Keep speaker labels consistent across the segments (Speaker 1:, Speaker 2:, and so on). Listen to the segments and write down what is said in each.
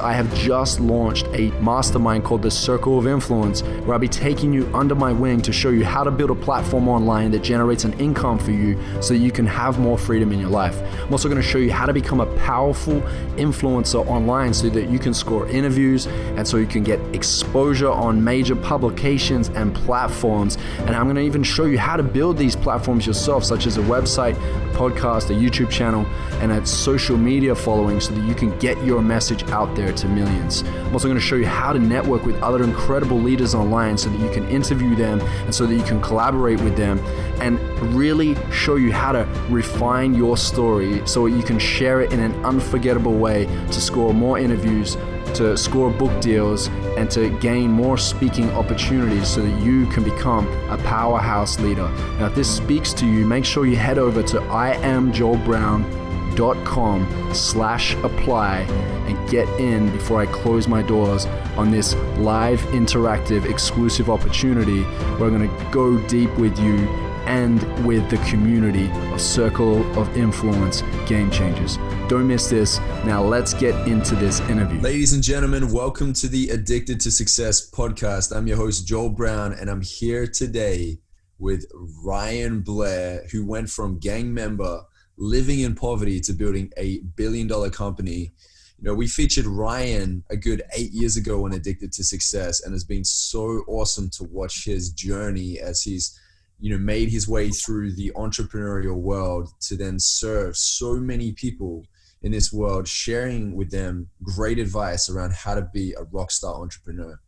Speaker 1: I have just launched a mastermind called the Circle of Influence, where I'll be taking you under my wing to show you how to build a platform online that generates an income for you so that you can have more freedom in your life. I'm also going to show you how to become a powerful influencer online so that you can score interviews and so you can get exposure on major publications and platforms. And I'm going to even show you how to build these platforms yourself, such as a website, a podcast, a YouTube channel, and a social media following so that you can get your message out there to millions. I'm also going to show you how to network with other incredible leaders online so that you can interview them and so that you can collaborate with them and really show you how to refine your story so that you can share it in an unforgettable way to score more interviews, to score book deals, and to gain more speaking opportunities so that you can become a powerhouse leader. Now, if this speaks to you, make sure you head over to iamjoelbrown.com/apply and get in before I close my doors on this live, interactive, exclusive opportunity where I'm going to go deep with you and with the community of Circle of Influence Game Changers. Don't miss this. Now let's get into this interview.
Speaker 2: Ladies and gentlemen, welcome to the Addicted to Success podcast. I'm your host, Joel Brown, and I'm here today with Ryan Blair, who went from gang member, living in poverty, to building a billion-dollar company. You know, we featured Ryan a good 8 years ago on Addicted to Success, and it's been so awesome to watch his journey as he's made his way through the entrepreneurial world to then serve so many people in this world, sharing with them great advice around how to be a rock star entrepreneur.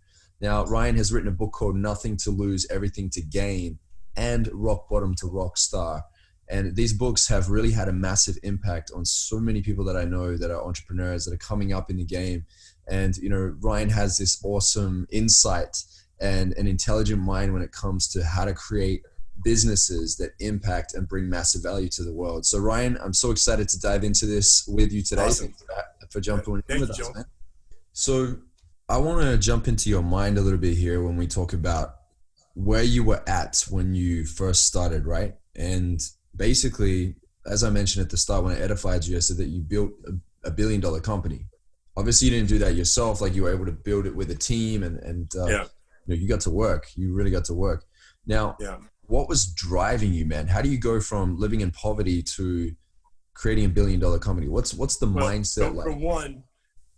Speaker 2: Now, Ryan has written a book called Nothing to Lose, Everything to Gain, and Rock Bottom to Rock Star. And these books have really had a massive impact on so many people that I know that are entrepreneurs that are coming up in the game. And, Ryan has this awesome insight and an intelligent mind when it comes to how to create businesses that impact and bring massive value to the world. So Ryan, I'm so excited to dive into this with you today.
Speaker 3: Awesome.
Speaker 2: Thanks for jumping in with us,
Speaker 3: Joe.
Speaker 2: man. So I want to jump into your mind a little bit here when we talk about where you were at when you first started, right? And basically, as I mentioned at the start when I edified you, I said that you built a billion-dollar company. Obviously, you didn't do that yourself. Like, you were able to build it with a team, and you got to work. You really got to work. Now, what was driving you, man? How do you go from living in poverty to creating a billion-dollar company? What's the mindset like?
Speaker 3: For one,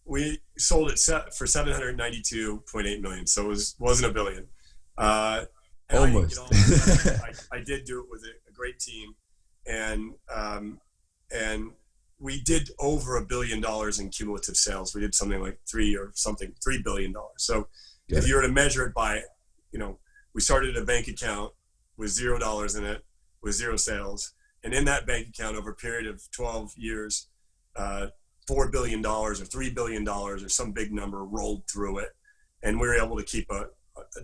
Speaker 3: we sold it for $792.8 million, so it wasn't a billion.
Speaker 2: Almost.
Speaker 3: I did do it with a great team, and we did over $1 billion in cumulative sales. We did something like $3 billion. So if you were to measure it by, we started a bank account with $0 in it, with zero sales. And in that bank account, over a period of 12 years, $4 billion or $3 billion or some big number rolled through it. And we were able to keep a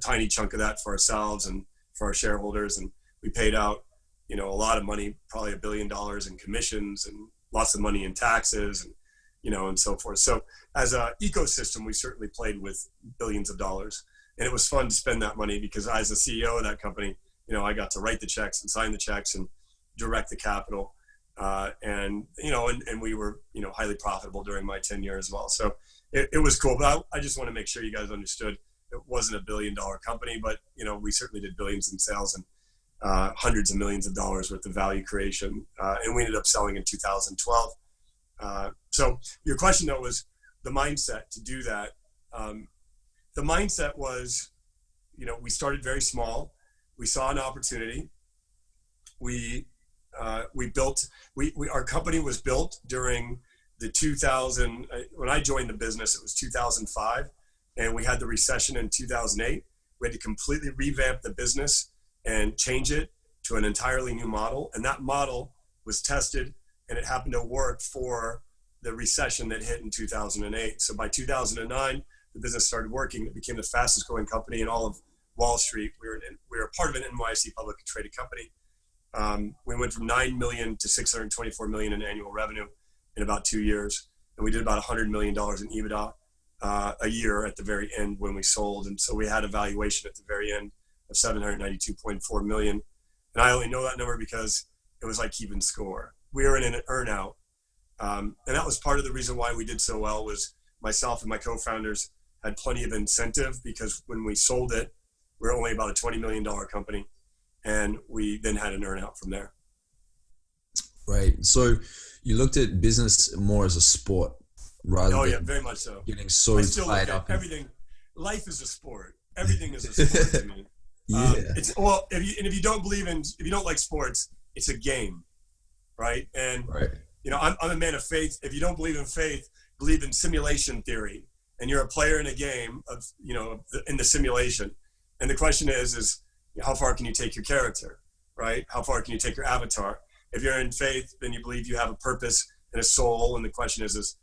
Speaker 3: tiny chunk of that for ourselves and for our shareholders. And we paid out, a lot of money, probably $1 billion in commissions and lots of money in taxes and, and so forth. So as an ecosystem, we certainly played with billions of dollars. And it was fun to spend that money because as the CEO of that company, I got to write the checks and sign the checks and direct the capital. And we were, highly profitable during my tenure as well. So it was cool. But I just want to make sure you guys understood it wasn't a $1 billion company, but, we certainly did billions in sales and hundreds of millions of dollars worth of value creation. And we ended up selling in 2012. So your question, though, was the mindset to do that. The mindset was, we started very small. We saw an opportunity. Our company was built during the 2000, when I joined the business, it was 2005, and we had the recession in 2008. We had to completely revamp the business and change it to an entirely new model. And that model was tested, and it happened to work for the recession that hit in 2008. So by 2009, the business started working. It became the fastest growing company in all of Wall Street. We were part of an NYSE publicly traded company. We went from 9 million to 624 million in annual revenue in about 2 years. And we did about $100 million in EBITDA a year at the very end when we sold. And so we had a valuation at the very end of 792.4 million. And I only know that number because it was like keeping score. We were in an earn out. And that was part of the reason why we did so well was myself and my co-founders had plenty of incentive, because when we sold it, we were only about a $20 million company. And we then had an earnout from there.
Speaker 2: Right. So you looked at business more as a sport rather than
Speaker 3: very much so.
Speaker 2: Getting so tied up.
Speaker 3: Everything. Life is a sport. Everything is a sport to me.
Speaker 2: Yeah.
Speaker 3: If you don't like sports, it's a game, right? And I'm a man of faith. If you don't believe in faith, believe in simulation theory, and you're a player in a game of in the simulation. And the question is how far can you take your character, right? How far can you take your avatar? If you're in faith, then you believe you have a purpose and a soul. And the question is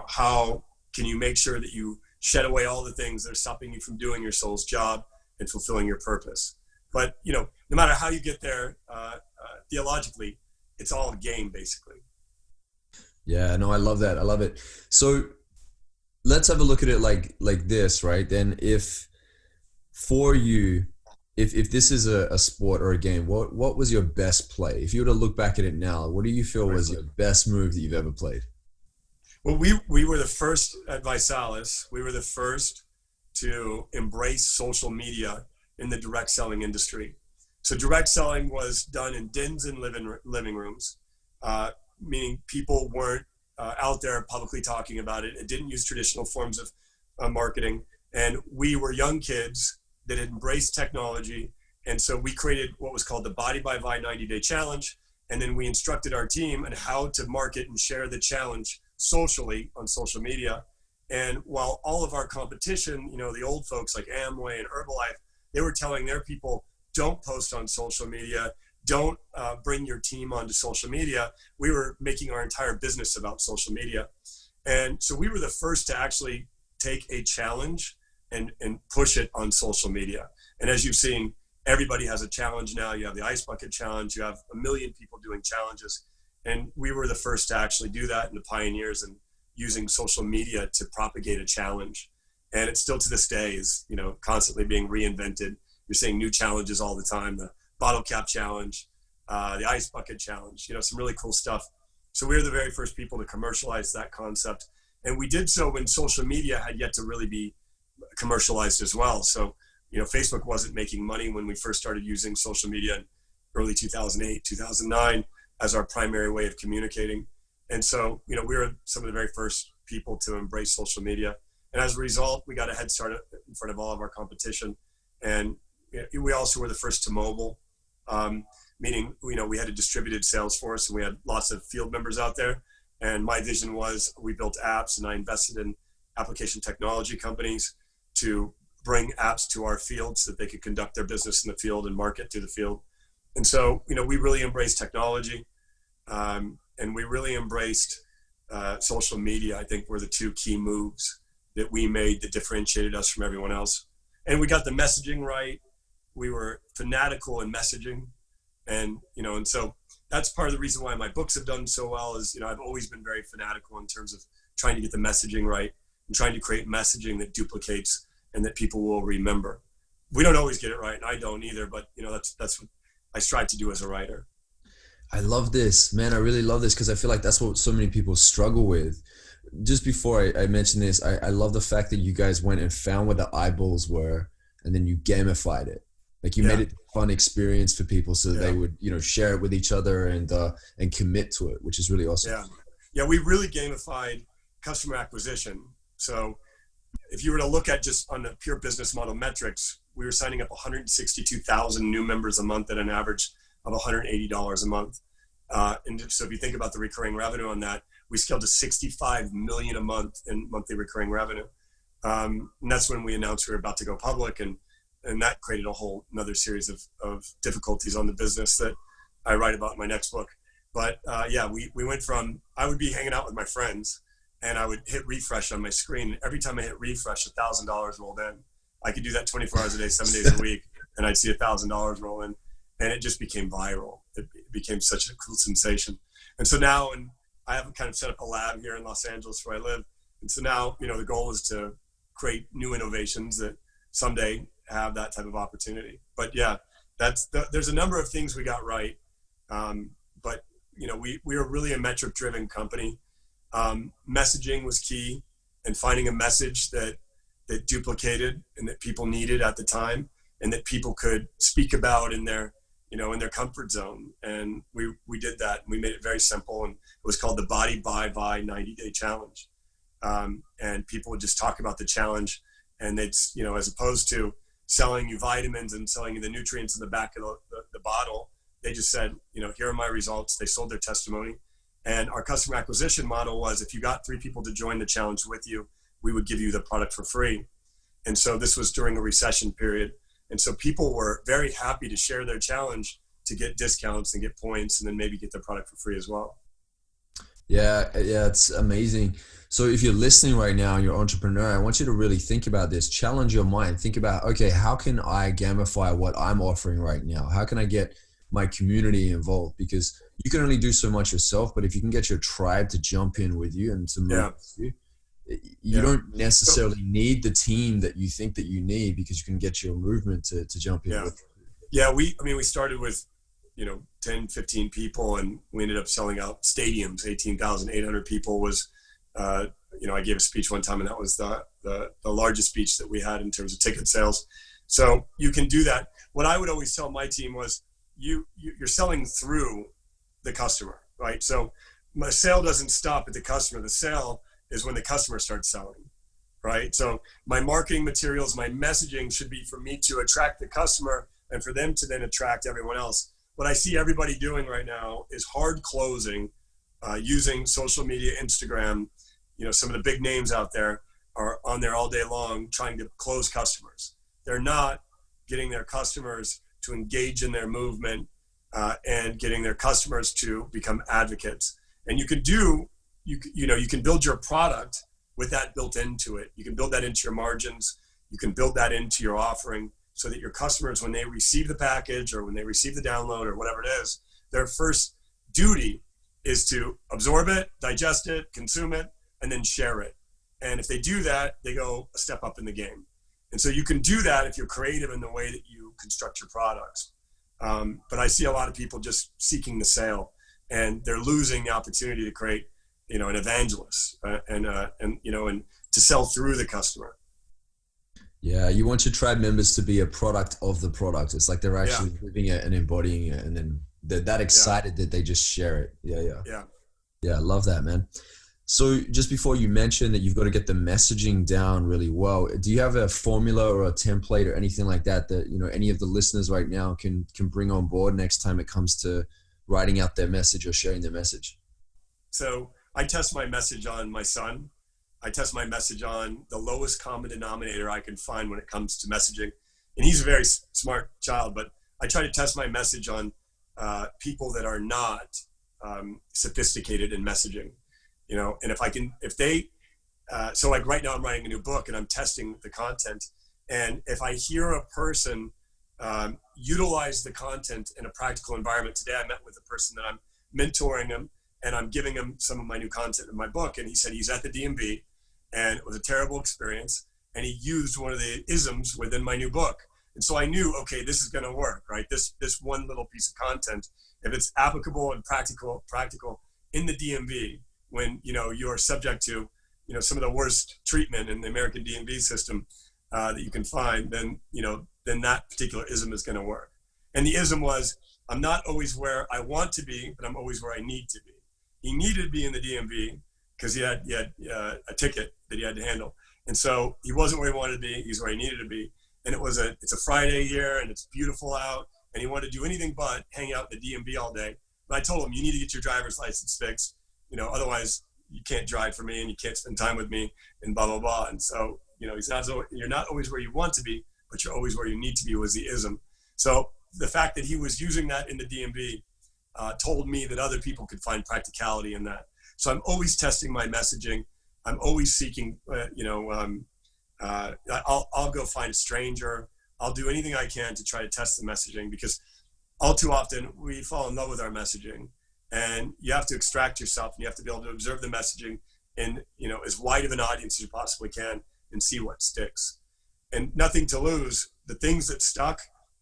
Speaker 3: how can you make sure that you shed away all the things that are stopping you from doing your soul's job and fulfilling your purpose? But, no matter how you get there, theologically, it's all a game, basically.
Speaker 2: Yeah, no, I love that. I love it. So let's have a look at it like this, right? Then if for you, if this is a sport or a game, what was your best play? If you were to look back at it now, what do you feel was your best move that you've ever played?
Speaker 3: Well, we were the first at Visalis. We were the first to embrace social media in the direct selling industry. So direct selling was done in dens and living rooms, meaning people weren't out there publicly talking about it. It didn't use traditional forms of marketing. And we were young kids that had embraced technology. And so we created what was called the Body by Vi 90-Day Challenge. And then we instructed our team on how to market and share the challenge socially on social media. And while all of our competition, the old folks like Amway and Herbalife, they were telling their people, don't post on social media, don't bring your team onto social media. We were making our entire business about social media. And so we were the first to actually take a challenge and push it on social media. And as you've seen, everybody has a challenge now. You have the Ice Bucket Challenge. You have 1 million people doing challenges. And we were the first to actually do that, and the pioneers in using social media to propagate a challenge. And it still to this day is, constantly being reinvented. You're seeing new challenges all the time. The Bottle Cap Challenge, the Ice Bucket Challenge, some really cool stuff. So we were the very first people to commercialize that concept. And we did so when social media had yet to really be commercialized as well. So, Facebook wasn't making money when we first started using social media in early 2008, 2009 as our primary way of communicating. And so, we were some of the very first people to embrace social media. And as a result, we got a head start in front of all of our competition. And we also were the first to mobile, meaning, we had a distributed sales force and we had lots of field members out there. And my vision was we built apps, and I invested in application technology companies to bring apps to our field so that they could conduct their business in the field and market through the field. And so, we really embraced technology, and we really embraced social media. I think were the two key moves that we made that differentiated us from everyone else. And we got the messaging right. We were fanatical in messaging. And so that's part of the reason why my books have done so well is, I've always been very fanatical in terms of trying to get the messaging right and trying to create messaging that duplicates and that people will remember. We don't always get it right, and I don't either, but that's what I strive to do as a writer.
Speaker 2: I love this, man. I really love this because I feel like that's what so many people struggle with. Just before I mention this, I love the fact that you guys went and found where the eyeballs were, and then you gamified it. Like you made it a fun experience for people so that they would, share it with each other and commit to it, which is really awesome.
Speaker 3: Yeah, we really gamified customer acquisition. So if you were to look at just on the pure business model metrics, we were signing up 162,000 new members a month at an average of $180 a month. And so if you think about the recurring revenue on that, we scaled to 65 million a month in monthly recurring revenue. And that's when we announced we were about to go public, and that created a whole another series of difficulties on the business that I write about in my next book. But we went from, I would be hanging out with my friends and I would hit refresh on my screen. Every time I hit refresh, $1,000 rolled in. I could do that 24 hours a day, 7 days a week, and I'd see $1,000 roll in, and it just became viral. It became such a cool sensation. And so now, and I have kind of set up a lab here in Los Angeles where I live. And so now, the goal is to create new innovations that someday have that type of opportunity. But there's a number of things we got right. But we were really a metric driven company. Messaging was key. and finding a message that duplicated and that people needed at the time, and that people could speak about in their comfort zone. And we did that, and we made it very simple, and it was called the Body Buy 90-day challenge. And people would just talk about the challenge, and they'd, as opposed to selling you vitamins and selling you the nutrients in the back of the bottle, they just said, here are my results. They sold their testimony. And our customer acquisition model was, if you got 3 people to join the challenge with you, we would give you the product for free. And so this was during a recession period. And so people were very happy to share their challenge to get discounts and get points, and then maybe get their product for free as well.
Speaker 2: Yeah, it's amazing. So if you're listening right now and you're an entrepreneur, I want you to really think about this. Challenge your mind. Think about, okay, how can I gamify what I'm offering right now? How can I get my community involved? Because you can only do so much yourself, but if you can get your tribe to jump in with you and to move with you don't necessarily need the team that you think that you need, because you can get your movement to jump in with you.
Speaker 3: Yeah, we started with 10, 15 people, and we ended up selling out stadiums. 18,800 people was, I gave a speech one time, and that was the largest speech that we had in terms of ticket sales. So you can do that. What I would always tell my team was, you're selling through the customer, right? So my sale doesn't stop at the customer. The sale is when the customer starts selling, right? So my marketing materials, my messaging should be for me to attract the customer and for them to then attract everyone else. What I see everybody doing right now is hard closing, using social media, Instagram. Some of the big names out there are on there all day long trying to close customers. They're not getting their customers to engage in their movement and getting their customers to become advocates. And you can build your product with that built into it. You can build that into your margins. You can build that into your offering, so that your customers, when they receive the package or when they receive the download or whatever it is, their first duty is to absorb it, digest it, consume it, and then share it. And if they do that, they go a step up in the game. And so you can do that if you're creative in the way that you construct your products. But I see a lot of people just seeking the sale, and they're losing the opportunity to create, an evangelist and to sell through the customer.
Speaker 2: Yeah, you want your tribe members to be a product of the product. It's like they're actually living it and embodying it, and then they're that excited that they just share it. Yeah, I love that, man. So just before, you mentioned that you've got to get the messaging down really well. Do you have a formula or a template or anything like that any of the listeners right now can bring on board next time it comes to writing out their message or sharing their message?
Speaker 3: So I test my message on my son. I test my message on the lowest common denominator I can find when it comes to messaging. And he's a very smart child, but I try to test my message on people that are not sophisticated in messaging, and so like right now I'm writing a new book and I'm testing the content. And if I hear a person utilize the content in a practical environment, today I met with a person that I'm mentoring him, and I'm giving him some of my new content in my book. And he said he's at the DMV, and it was a terrible experience, and he used one of the isms within my new book. And so I knew, okay, this is going to work, right? This one little piece of content, if it's applicable and practical in the DMV, when you're subject to some of the worst treatment in the American DMV system that you can find, then that particular ism is going to work. And the ism was, I'm not always where I want to be, but I'm always where I need to be. He needed to be in the DMV because he had a ticket that he had to handle. And so he wasn't where he wanted to be. He's where he needed to be. And it's a Friday here, and it's beautiful out, and he wanted to do anything but hang out in the DMV all day. But I told him, you need to get your driver's license fixed. Otherwise you can't drive for me and you can't spend time with me and blah, blah, blah. And so, you're not always where you want to be, but you're always where you need to be, was the ism. So the fact that he was using that in the DMV told me that other people could find practicality in that. So I'm always testing my messaging. I'm always seeking, I'll go find a stranger. I'll do anything I can to try to test the messaging, because all too often we fall in love with our messaging, and you have to extract yourself, and you have to be able to observe the messaging in, as wide of an audience as you possibly can, and see what sticks. And nothing to lose. The things that stuck,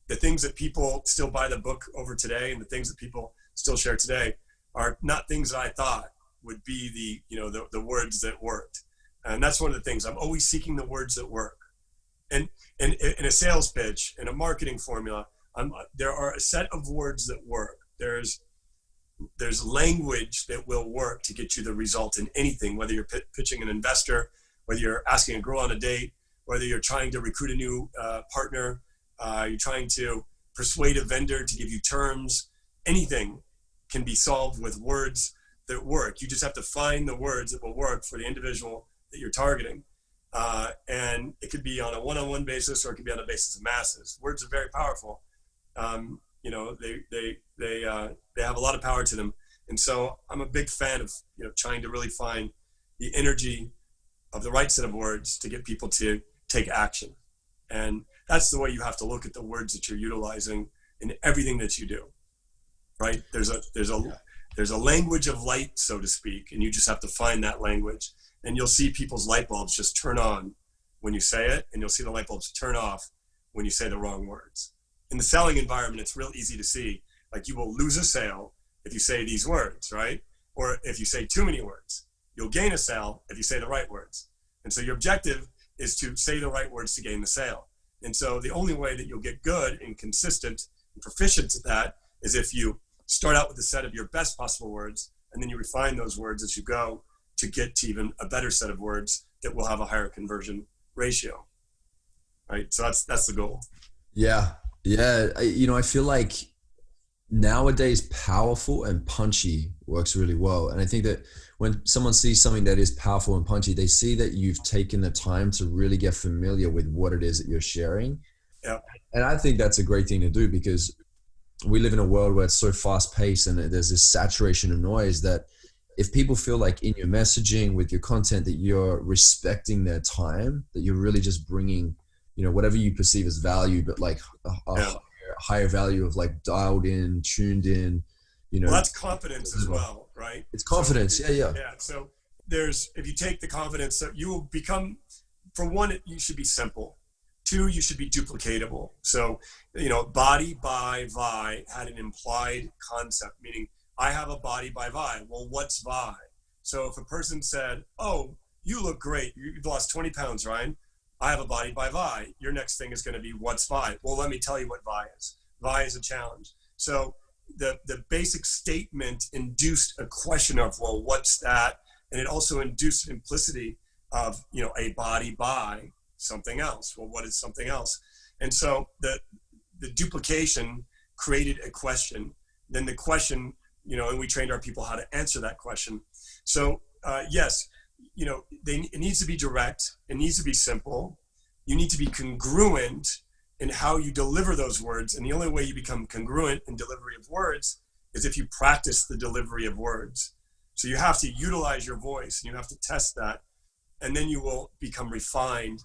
Speaker 3: the things that people still buy the book over today, and the things that people still share today, are not things that I thought would be the words that worked. And that's one of the things. I'm always seeking the words that work. And in a sales pitch, in a marketing formula, there are a set of words that work. There's language that will work to get you the result in anything, whether you're pitching an investor, whether you're asking a girl on a date, whether you're trying to recruit a new partner, you're trying to persuade a vendor to give you terms. Anything can be solved with words that work. You just have to find the words that will work for the individual that you're targeting. And it could be on a one-on-one basis, or it could be on a basis of masses. Words are very powerful. You know, they have a lot of power to them. And so I'm a big fan of, you know, trying to really find the energy of the right set of words to get people to take action. And that's the way you have to look at the words that you're utilizing in everything that you do, right? There's a language of light, so to speak, and you just have to find that language. And you'll see people's light bulbs just turn on when you say it, and you'll see the light bulbs turn off when you say the wrong words. In the selling environment, it's real easy to see, like, you will lose a sale if you say these words, right? Or if you say too many words. You'll gain a sale if you say the right words. And so your objective is to say the right words to gain the sale. And so the only way that you'll get good and consistent and proficient at that is if you start out with a set of your best possible words, and then you refine those words as you go to get to even a better set of words that will have a higher conversion ratio, right? So that's the goal.
Speaker 2: Yeah. I feel like nowadays powerful and punchy works really well. And I think that when someone sees something that is powerful and punchy, they see that you've taken the time to really get familiar with what it is that you're sharing.
Speaker 3: Yeah.
Speaker 2: And I think that's a great thing to do, because we live in a world where it's so fast paced and there's this saturation of noise, that if people feel like in your messaging, with your content, that you're respecting their time, that you're really just bringing, you know, whatever you perceive as value, but like a higher value of like dialed in, tuned in, you know.
Speaker 3: Well, that's confidence as well, right?
Speaker 2: It's confidence.
Speaker 3: So
Speaker 2: Yeah.
Speaker 3: So if you take the confidence, that you will become, for one, you should be simple. Two, you should be duplicatable. So, you know, body by vi had an implied concept, meaning I have a body by vi. Well, what's vi? So if a person said, oh, you look great, you've lost 20 pounds, Ryan. I have a body by vi. Your next thing is going to be, what's vi? Well, let me tell you what vi is. Vi is a challenge. So the basic statement induced a question of, well, what's that? And it also induced implicity of, you know, a body by something else. Well, what is something else? And so the duplication created a question. Then the question, you know, and we trained our people how to answer that question. So yes, you know, it needs to be direct. It needs to be simple. You need to be congruent in how you deliver those words. And the only way you become congruent in delivery of words is if you practice the delivery of words. So you have to utilize your voice, and you have to test that. And then you will become refined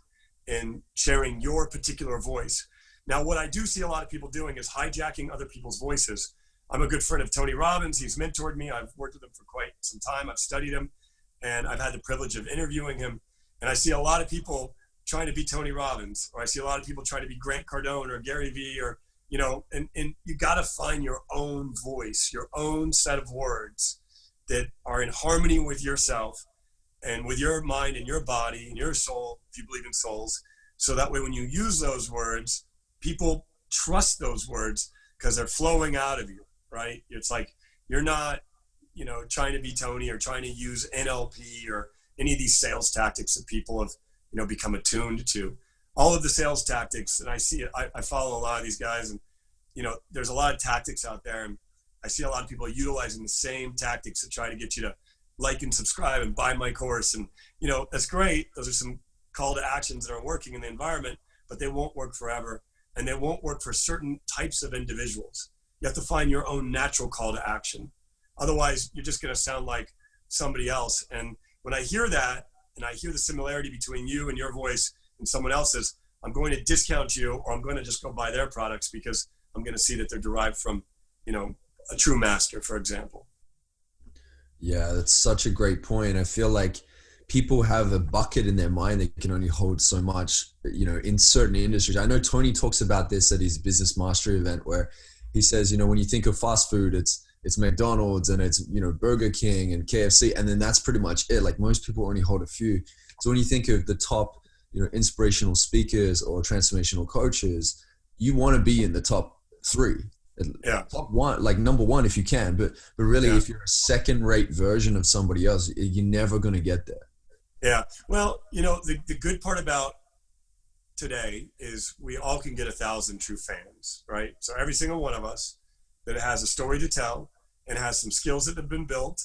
Speaker 3: in sharing your particular voice. Now, what I do see a lot of people doing is hijacking other people's voices. I'm a good friend of Tony Robbins. He's mentored me. I've worked with him for quite some time. I've studied him, and I've had the privilege of interviewing him. And I see a lot of people trying to be Tony Robbins, or I see a lot of people trying to be Grant Cardone or Gary Vee, or, you know, and you got to find your own voice, your own set of words that are in harmony with yourself and with your mind and your body and your soul, if you believe in souls. So that way, when you use those words, people trust those words because they're flowing out of you, right? It's like you're not, you know, trying to be Tony or trying to use NLP or any of these sales tactics that people have, you know, become attuned to. All of the sales tactics, and I see it, I follow a lot of these guys, and, you know, there's a lot of tactics out there, and I see a lot of people utilizing the same tactics to try to get you to like and subscribe and buy my course. And, you know, that's great. Those are some call to actions that are working in the environment, but they won't work forever. And they won't work for certain types of individuals. You have to find your own natural call to action. Otherwise, you're just going to sound like somebody else. And when I hear that, and I hear the similarity between you and your voice and someone else's, I'm going to discount you, or I'm going to just go buy their products because I'm going to see that they're derived from, you know, a true master, for example.
Speaker 2: Yeah, that's such a great point. I feel like people have a bucket in their mind that can only hold so much, you know, in certain industries. I know Tony talks about this at his business mastery event, where he says, you know, when you think of fast food, it's McDonald's and it's, you know, Burger King and KFC. And then that's pretty much it. Like, most people only hold a few. So when you think of the top, inspirational speakers or transformational coaches, you want to be in the top 3.
Speaker 3: Yeah.
Speaker 2: Top 1, like number 1 if you can, but really if you're a second-rate version of somebody else, you're never going to get there.
Speaker 3: Yeah. Well, the good part about today is we all can get 1,000 true fans, right? So every single one of us that has a story to tell and has some skills that have been built,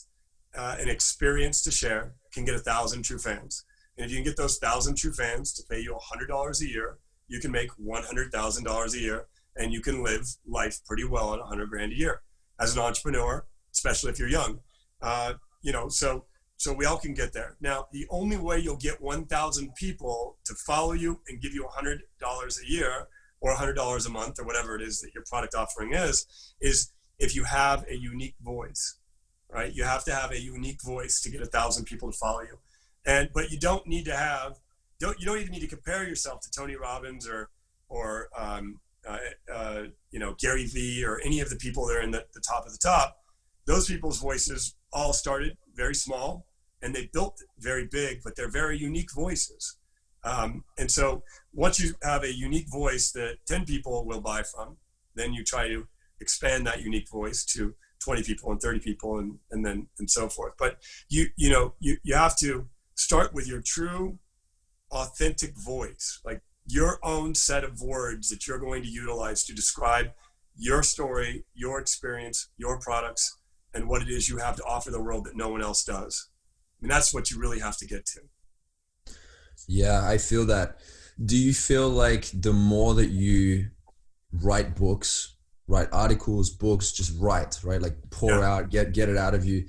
Speaker 3: an experience to share, can get 1,000 true fans. And if you can get those 1,000 true fans to pay you $100 a year, you can make $100,000 a year, and you can live life pretty well on $100,000 a year as an entrepreneur, especially if you're young. So we all can get there. Now, the only way you'll get 1,000 people to follow you and give you $100 a year or $100 a month or whatever it is that your product offering is if you have a unique voice, right? You have to have a unique voice to get 1,000 people to follow you. But you don't need to you don't even need to compare yourself to Tony Robbins or Gary Vee or any of the people that are in the top of the top. Those people's voices all started very small and they built very big, but they're very unique voices. And so once you have a unique voice that 10 people will buy from, then you try to expand that unique voice to 20 people and 30 people and so forth. But you have to start with your true, authentic voice, like your own set of words that you're going to utilize to describe your story, your experience, your products, and what it is you have to offer the world that no one else does. I mean, that's what you really have to get to.
Speaker 2: Yeah, I feel that. Do you feel like the more that you write books, write articles, books, just write, right? Like pour out, get it out of you.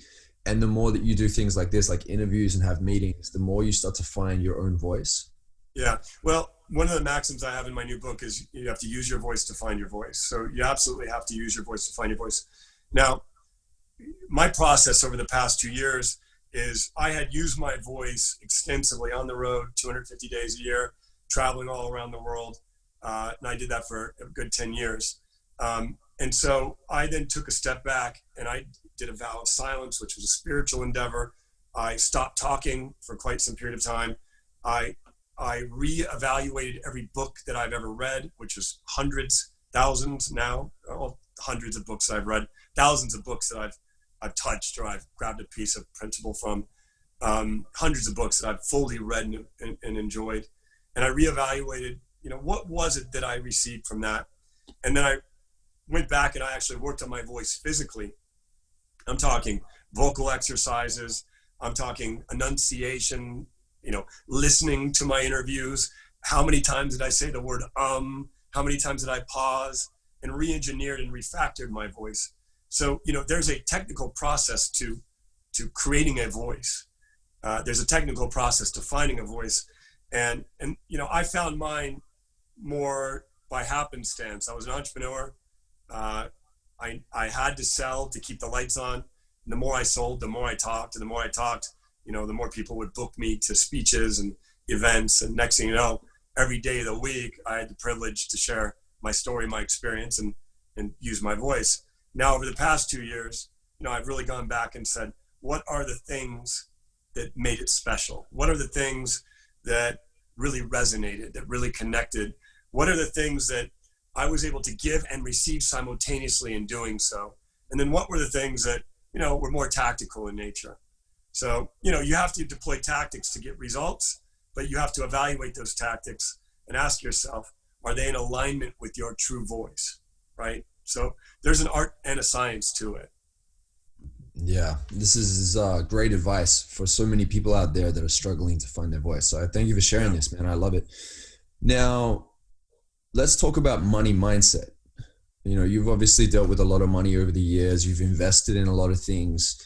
Speaker 2: And the more that you do things like this, like interviews and have meetings, the more you start to find your own voice?
Speaker 3: Yeah. Well, one of the maxims I have in my new book is you have to use your voice to find your voice. So you absolutely have to use your voice to find your voice. Now, my process over the past 2 years is I had used my voice extensively on the road, 250 days a year, traveling all around the world. And I did that for a good 10 years. And so I then took a step back and I did a vow of silence, which was a spiritual endeavor. I stopped talking for quite some period of time. I reevaluated every book that I've ever read, which is hundreds, thousands now, hundreds of books that I've read, thousands of books that I've touched or I've grabbed a piece of principle from, hundreds of books that I've fully read and enjoyed. And I reevaluated, what was it that I received from that? And then I went back and I actually worked on my voice physically. I'm talking vocal exercises. I'm talking enunciation, listening to my interviews. How many times did I say the word how many times did I pause, and re-engineered and refactored my voice? So, there's a technical process to creating a voice. There's a technical process to finding a voice. And I found mine more by happenstance. I was an entrepreneur. I had to sell to keep the lights on. And the more I sold, the more I talked. And the more I talked, the more people would book me to speeches and events. And next thing you know, every day of the week, I had the privilege to share my story, my experience, and use my voice. Now, over the past 2 years, I've really gone back and said, what are the things that made it special? What are the things that really resonated, that really connected? What are the things that I was able to give and receive simultaneously in doing so? And then what were the things that, were more tactical in nature? So, you have to deploy tactics to get results, but you have to evaluate those tactics and ask yourself, are they in alignment with your true voice, right? So there's an art and a science to it.
Speaker 2: Yeah, this is great advice for so many people out there that are struggling to find their voice. So I thank you for sharing this, man. I love it. Now, let's talk about money mindset. You've obviously dealt with a lot of money over the years. You've invested in a lot of things.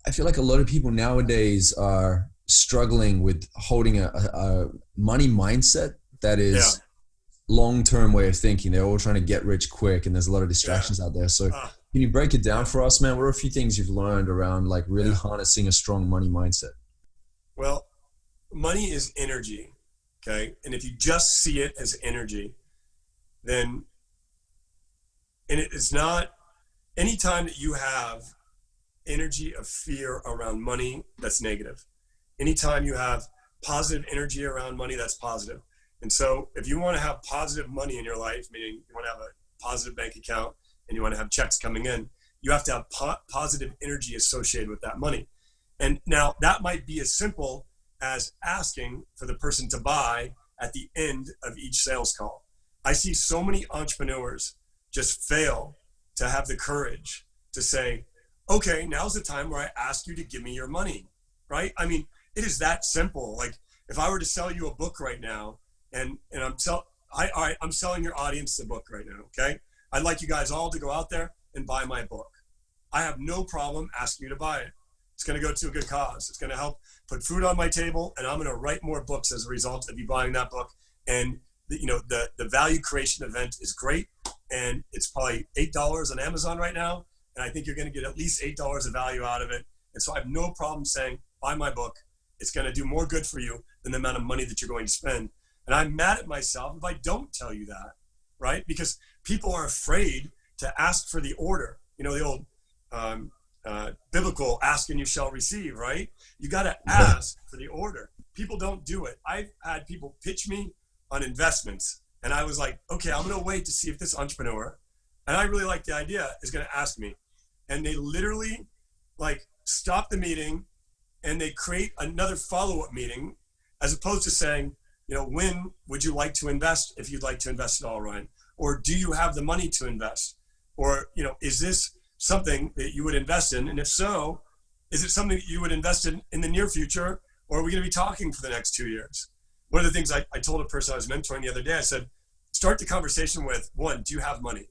Speaker 2: I feel like a lot of people nowadays are struggling with holding a money mindset that is long-term way of thinking. They're all trying to get rich quick, and there's a lot of distractions out there. So can you break it down for us, man? What are a few things you've learned around like really harnessing a strong money mindset?
Speaker 3: Well, money is energy, okay? And if you just see it as energy, then, and it is not, anytime that you have energy of fear around money, that's negative. Anytime you have positive energy around money, that's positive. And so if you want to have positive money in your life, meaning you want to have a positive bank account and you want to have checks coming in, you have to have positive energy associated with that money. And now that might be as simple as asking for the person to buy at the end of each sales call. I see so many entrepreneurs just fail to have the courage to say, okay, now's the time where I ask you to give me your money, right? I mean, it is that simple. Like if I were to sell you a book right now, and I'm selling your audience the book right now, okay? I'd like you guys all to go out there and buy my book. I have no problem asking you to buy it. It's going to go to a good cause. It's going to help put food on my table, and I'm going to write more books as a result of you buying that book. And the value creation event is great, and it's probably $8 on Amazon right now, and I think you're going to get at least $8 of value out of it. And so I have no problem saying, buy my book. It's going to do more good for you than the amount of money that you're going to spend. And I'm mad at myself if I don't tell you that, right? Because people are afraid to ask for the order. You know, the old biblical ask and you shall receive, right? You got to ask for the order. People don't do it. I've had people pitch me on investments, and I was like, okay, I'm going to wait to see if this entrepreneur, and I really like the idea, is going to ask me. And they literally like stop the meeting and they create another follow-up meeting, as opposed to saying, you know, when would you like to invest, if you'd like to invest at all, Ryan? Or do you have the money to invest? Or, you know, is this something that you would invest in? And if so, is it something that you would invest in the near future? Or are we going to be talking for the next 2 years? One of the things I told a person I was mentoring the other day, I said, start the conversation with, one, do you have money?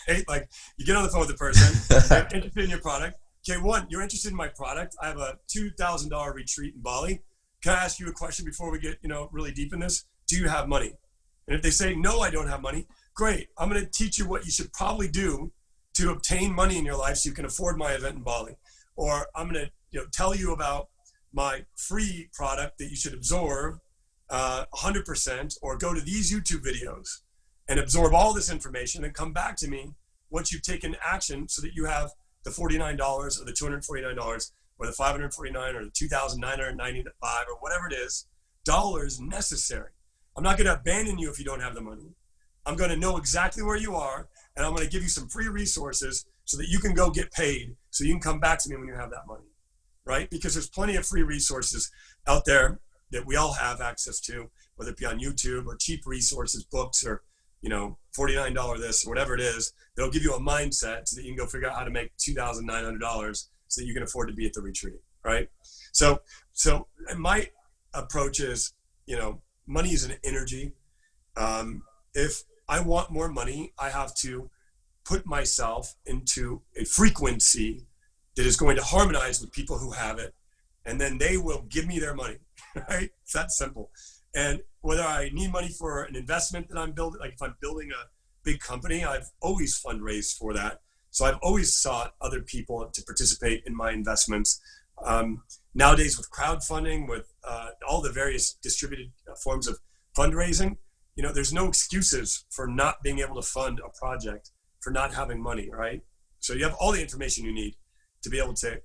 Speaker 3: Right? Like you get on the phone with the person, they're interested in your product. Okay, one, you're interested in my product. I have a $2,000 retreat in Bali. Can I ask you a question before we get, really deep in this? Do you have money? And if they say, no, I don't have money, great. I'm going to teach you what you should probably do to obtain money in your life so you can afford my event in Bali. Or I'm going to tell you about my free product that you should absorb 100%, or go to these YouTube videos and absorb all this information and come back to me once you've taken action so that you have the $49 or the $249 or the $549 or the $2,995 or whatever it is, dollars necessary. I'm not going to abandon you if you don't have the money. I'm going to know exactly where you are, and I'm going to give you some free resources so that you can go get paid, so you can come back to me when you have that money, right? Because there's plenty of free resources out there that we all have access to, whether it be on YouTube or cheap resources, books, or $49 this or whatever it is. They'll give you a mindset so that you can go figure out how to make $2,900 so that you can afford to be at the retreat, right? So my approach is, money is an energy. If I want more money, I have to put myself into a frequency that is going to harmonize with people who have it, and then they will give me their money, right? It's that simple. And whether I need money for an investment that I'm building, like if I'm building a big company, I've always fundraised for that. So I've always sought other people to participate in my investments. Nowadays with crowdfunding, with all the various distributed forms of fundraising, there's no excuses for not being able to fund a project, for not having money, right? So you have all the information you need to be able to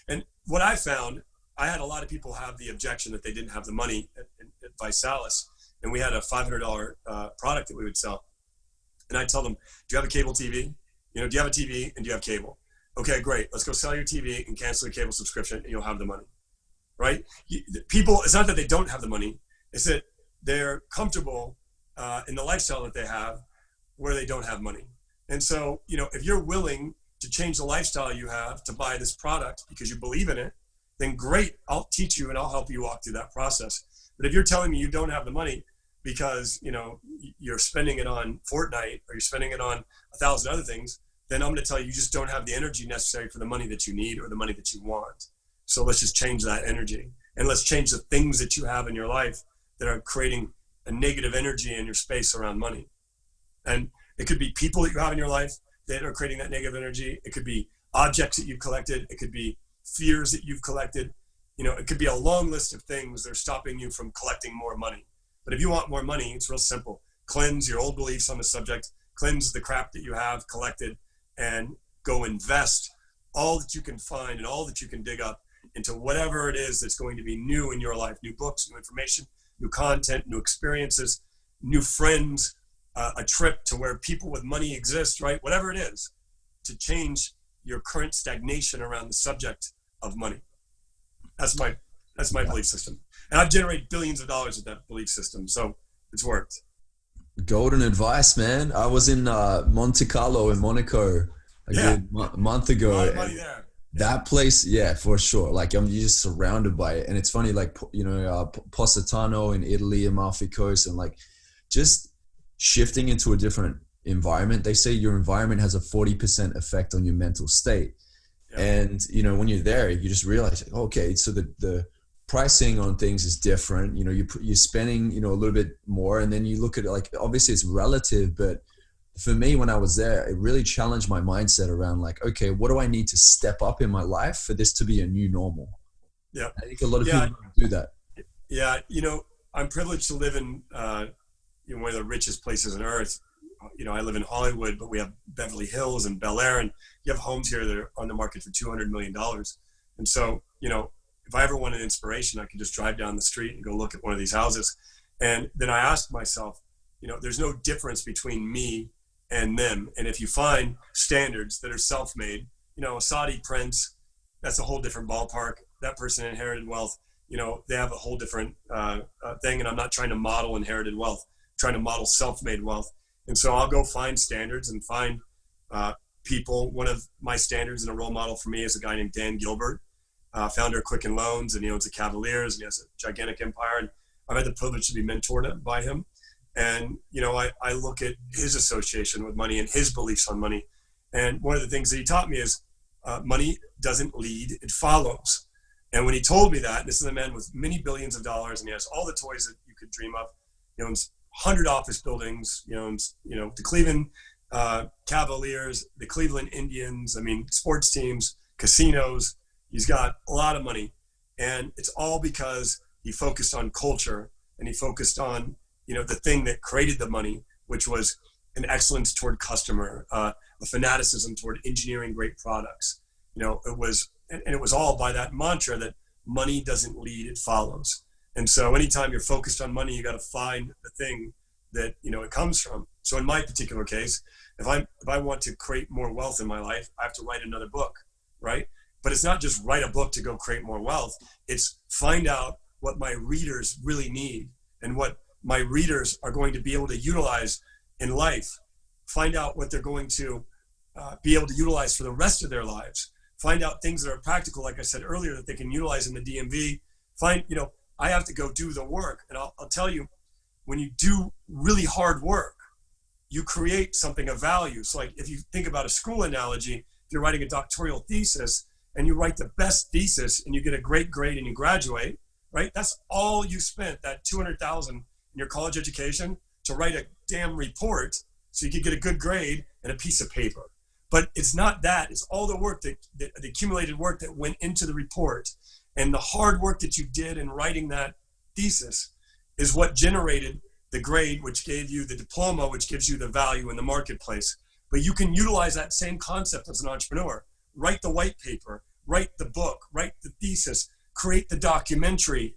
Speaker 3: and what I found, I had a lot of people have the objection that they didn't have the money at Visalis, and we had a $500 product that we would sell. And I tell them, do you have a cable TV? Do you have a TV and do you have cable? Okay, great. Let's go sell your TV and cancel your cable subscription and you'll have the money, right? People, it's not that they don't have the money. It's that they're comfortable in the lifestyle that they have where they don't have money. And so, if you're willing to change the lifestyle you have to buy this product because you believe in it, then great, I'll teach you and I'll help you walk through that process. But if you're telling me you don't have the money because, you're spending it on Fortnite or you're spending it on 1,000 other things, then I'm going to tell you just don't have the energy necessary for the money that you need or the money that you want. So let's just change that energy, and let's change the things that you have in your life that are creating a negative energy in your space around money. And it could be people that you have in your life that are creating that negative energy. It could be objects that you've collected. It could be fears that you've collected. It could be a long list of things that are stopping you from collecting more money. But if you want more money, it's real simple. Cleanse your old beliefs on the subject, cleanse the crap that you have collected, and go invest all that you can find and all that you can dig up into whatever it is that's going to be new in your life, new books, new information, new content, new experiences, new friends, a trip to where people with money exist, right? Whatever it is, to change your current stagnation around the subject of money. That's my belief system. And I've generated billions of dollars with that belief system. So it's worked.
Speaker 2: Golden advice, man. I was in Monte Carlo in Monaco a good month ago.
Speaker 3: A lot of money there.
Speaker 2: That place, yeah, for sure. Like you're just surrounded by it. And it's funny, like, Positano in Italy, Amalfi Coast, and like just shifting into a different environment. They say your environment has a 40% effect on your mental state. Yeah. And, when you're there, you just realize, okay, so the pricing on things is different. You're spending, a little bit more, and then you look at it like, obviously it's relative, but for me, when I was there, it really challenged my mindset around like, okay, what do I need to step up in my life for this to be a new normal?
Speaker 3: Yeah.
Speaker 2: I think a lot of people do that.
Speaker 3: Yeah. I'm privileged to live in, one of the richest places on earth. I live in Hollywood, but we have Beverly Hills and Bel Air, and you have homes here that are on the market for $200 million. And so, if I ever wanted inspiration, I could just drive down the street and go look at one of these houses. And then I asked myself, there's no difference between me and them. And if you find standards that are self-made, a Saudi prince, that's a whole different ballpark. That person inherited wealth, they have a whole different thing. And I'm not trying to model inherited wealth, I'm trying to model self-made wealth. And so I'll go find standards and find people. One of my standards and a role model for me is a guy named Dan Gilbert, founder of Quicken Loans, and he owns the Cavaliers, and he has a gigantic empire. And I've had the privilege to be mentored by him. And, I look at his association with money and his beliefs on money. And one of the things that he taught me is money doesn't lead, it follows. And when he told me that, this is a man with many billions of dollars, and he has all the toys that you could dream of. He owns 100 office buildings, the Cleveland Cavaliers, the Cleveland Indians, sports teams, casinos. He's got a lot of money. And it's all because he focused on culture, and he focused on, the thing that created the money, which was an excellence toward customer, a fanaticism toward engineering great products. It was all by that mantra that money doesn't lead, it follows. And so anytime you're focused on money, you got to find the thing that, it comes from. So in my particular case, if I want to create more wealth in my life, I have to write another book, right? But it's not just write a book to go create more wealth. It's find out what my readers really need and what my readers are going to be able to utilize in life. Find out what they're going to be able to utilize for the rest of their lives. Find out things that are practical, like I said earlier, that they can utilize in the DMV. I have to go do the work. And I'll tell you, when you do really hard work, you create something of value. So like if you think about a school analogy, if you're writing a doctoral thesis and you write the best thesis and you get a great grade and you graduate, right? That's all you spent, that $200,000 in your college education, to write a damn report so you could get a good grade and a piece of paper. But it's not that, it's all the work the accumulated work that went into the report. And the hard work that you did in writing that thesis is what generated the grade, which gave you the diploma, which gives you the value in the marketplace. But you can utilize that same concept as an entrepreneur. Write the white paper, write the book, write the thesis, create the documentary,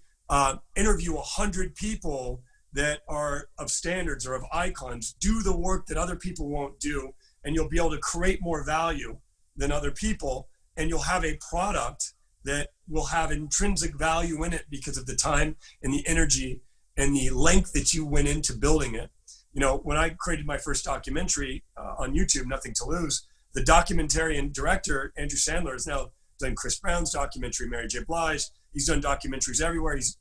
Speaker 3: interview 100 people that are of standards or of icons, do the work that other people won't do, and you'll be able to create more value than other people, and you'll have a product that will have intrinsic value in it because of the time and the energy and the length that you went into building it. When I created my first documentary on YouTube, Nothing to Lose, the documentarian director, Andrew Sandler, has now done Chris Brown's documentary, Mary J. Blige. He's done documentaries everywhere. He's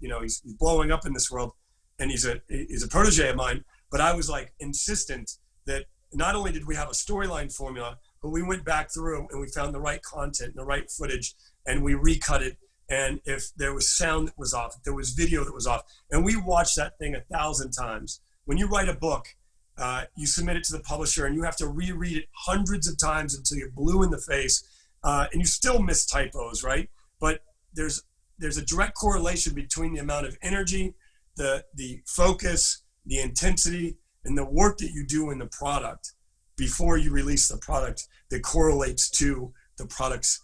Speaker 3: blowing up in this world, and he's a protege of mine. But I was like insistent that not only did we have a storyline formula, but we went back through and we found the right content and the right footage, and we recut it. And if there was sound that was off, if there was video that was off, and we watched that thing 1,000 times. When you write a book, you submit it to the publisher and you have to reread it hundreds of times until you're blue in the face, and you still miss typos, right? But there's a direct correlation between the amount of energy, the focus, the intensity, and the work that you do in the product before you release the product that correlates to the product's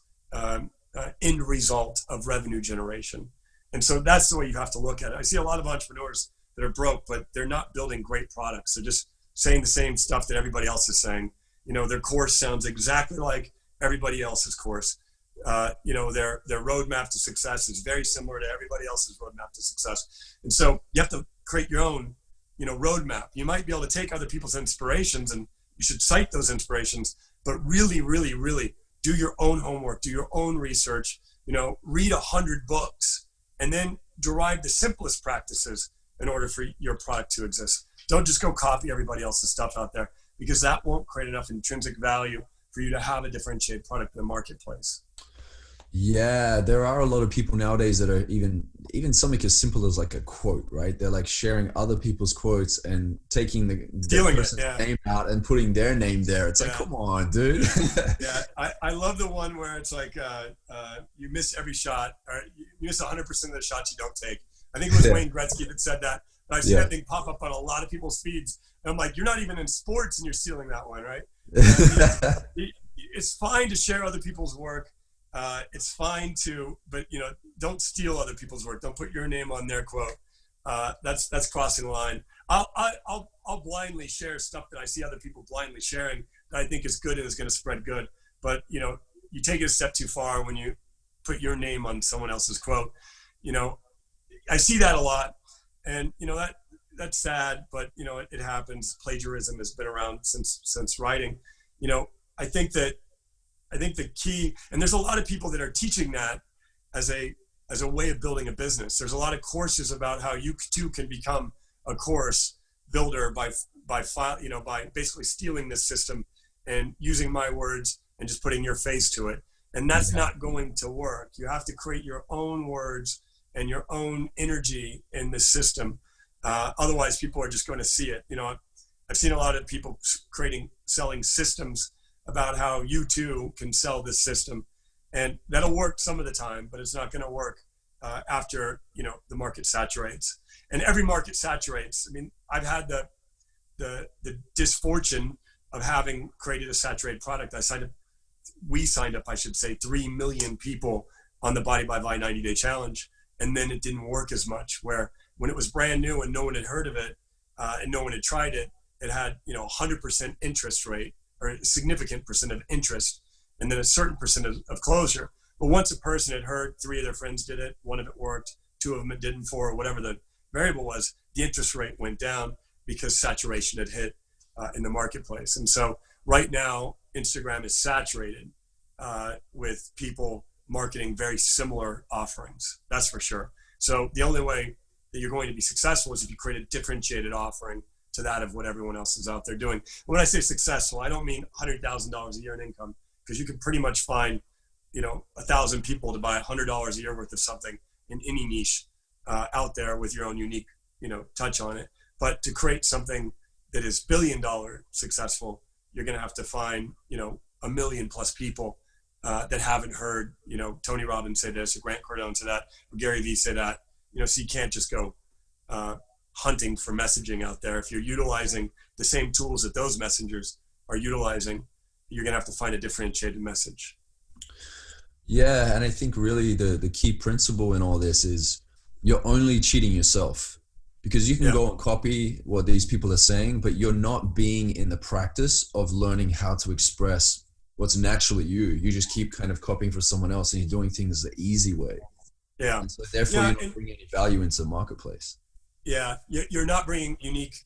Speaker 3: end result of revenue generation. And so that's the way you have to look at it. I see a lot of entrepreneurs that are broke, but they're not building great products. They're just saying the same stuff that everybody else is saying. Their course sounds exactly like everybody else's course. Their roadmap to success is very similar to everybody else's roadmap to success. And so you have to create your own, roadmap. You might be able to take other people's inspirations, and you should cite those inspirations, but really, really, really do your own homework, do your own research, read 100 books, and then derive the simplest practices in order for your product to exist. Don't just go copy everybody else's stuff out there, because that won't create enough intrinsic value for you to have a differentiated product in the marketplace.
Speaker 2: Yeah, there are a lot of people nowadays that are even something as simple as like a quote, right? They're like sharing other people's quotes and taking the person's name out and putting their name there. It's like, come on, dude.
Speaker 3: Yeah, I love the one where it's like you miss every shot, or you miss 100% of the shots you don't take. I think it was Wayne Gretzky that said that. But I see that thing pop up on a lot of people's feeds. And I'm like, you're not even in sports and you're stealing that one, right? It's fine to share other people's work. It's fine but don't steal other people's work. Don't put your name on their quote. That's crossing the line. I'll blindly share stuff that I see other people blindly sharing that I think is good and is going to spread good. But you take it a step too far when you put your name on someone else's quote. I see that a lot, and that's sad, but it happens. Plagiarism has been around since writing. I think the key, and there's a lot of people that are teaching that as a way of building a business. There's a lot of courses about how you too can become a course builder by basically stealing this system and using my words and just putting your face to it. And that's not going to work. You have to create your own words and your own energy in the system. Otherwise, people are just going to see it. I've seen a lot of people selling systems about how you too can sell this system, and that'll work some of the time, but it's not going to work after the market saturates. And every market saturates. I mean, I've had the misfortune of having created a saturated product. We signed up, I should say, 3 million people on the Body by Vi 90-day challenge, and then it didn't work as much. Where when it was brand new and no one had heard of it and no one had tried it, it had 100% interest rate, or a significant percent of interest, and then a certain percent of closure. But once a person had heard, 3 of their friends did it, 1 of it worked, 2 of them it didn't, 4, or whatever the variable was, the interest rate went down because saturation had hit in the marketplace. And so right now, Instagram is saturated with people marketing very similar offerings. That's for sure. So the only way that you're going to be successful is if you create a differentiated offering to that of what everyone else is out there doing. When I say successful, I don't mean $100,000 a year in income, because you can pretty much find, 1,000 people to buy $100 a year worth of something in any niche out there with your own unique, touch on it. But to create something that is $1 billion successful, you're going to have to find, 1 million plus people that haven't heard, Tony Robbins say this, or Grant Cardone say that, or Gary Vee say that. So you can't just go hunting for messaging out there. If you're utilizing the same tools that those messengers are utilizing, you're gonna have to find a differentiated message.
Speaker 2: Yeah, and I think really the key principle in all this is you're only cheating yourself, because you can go and copy what these people are saying, but you're not being in the practice of learning how to express what's naturally you. You just keep kind of copying for someone else, and you're doing things the easy way.
Speaker 3: Yeah.
Speaker 2: And so therefore, you don't bring any value into the marketplace.
Speaker 3: Yeah, you're not bringing unique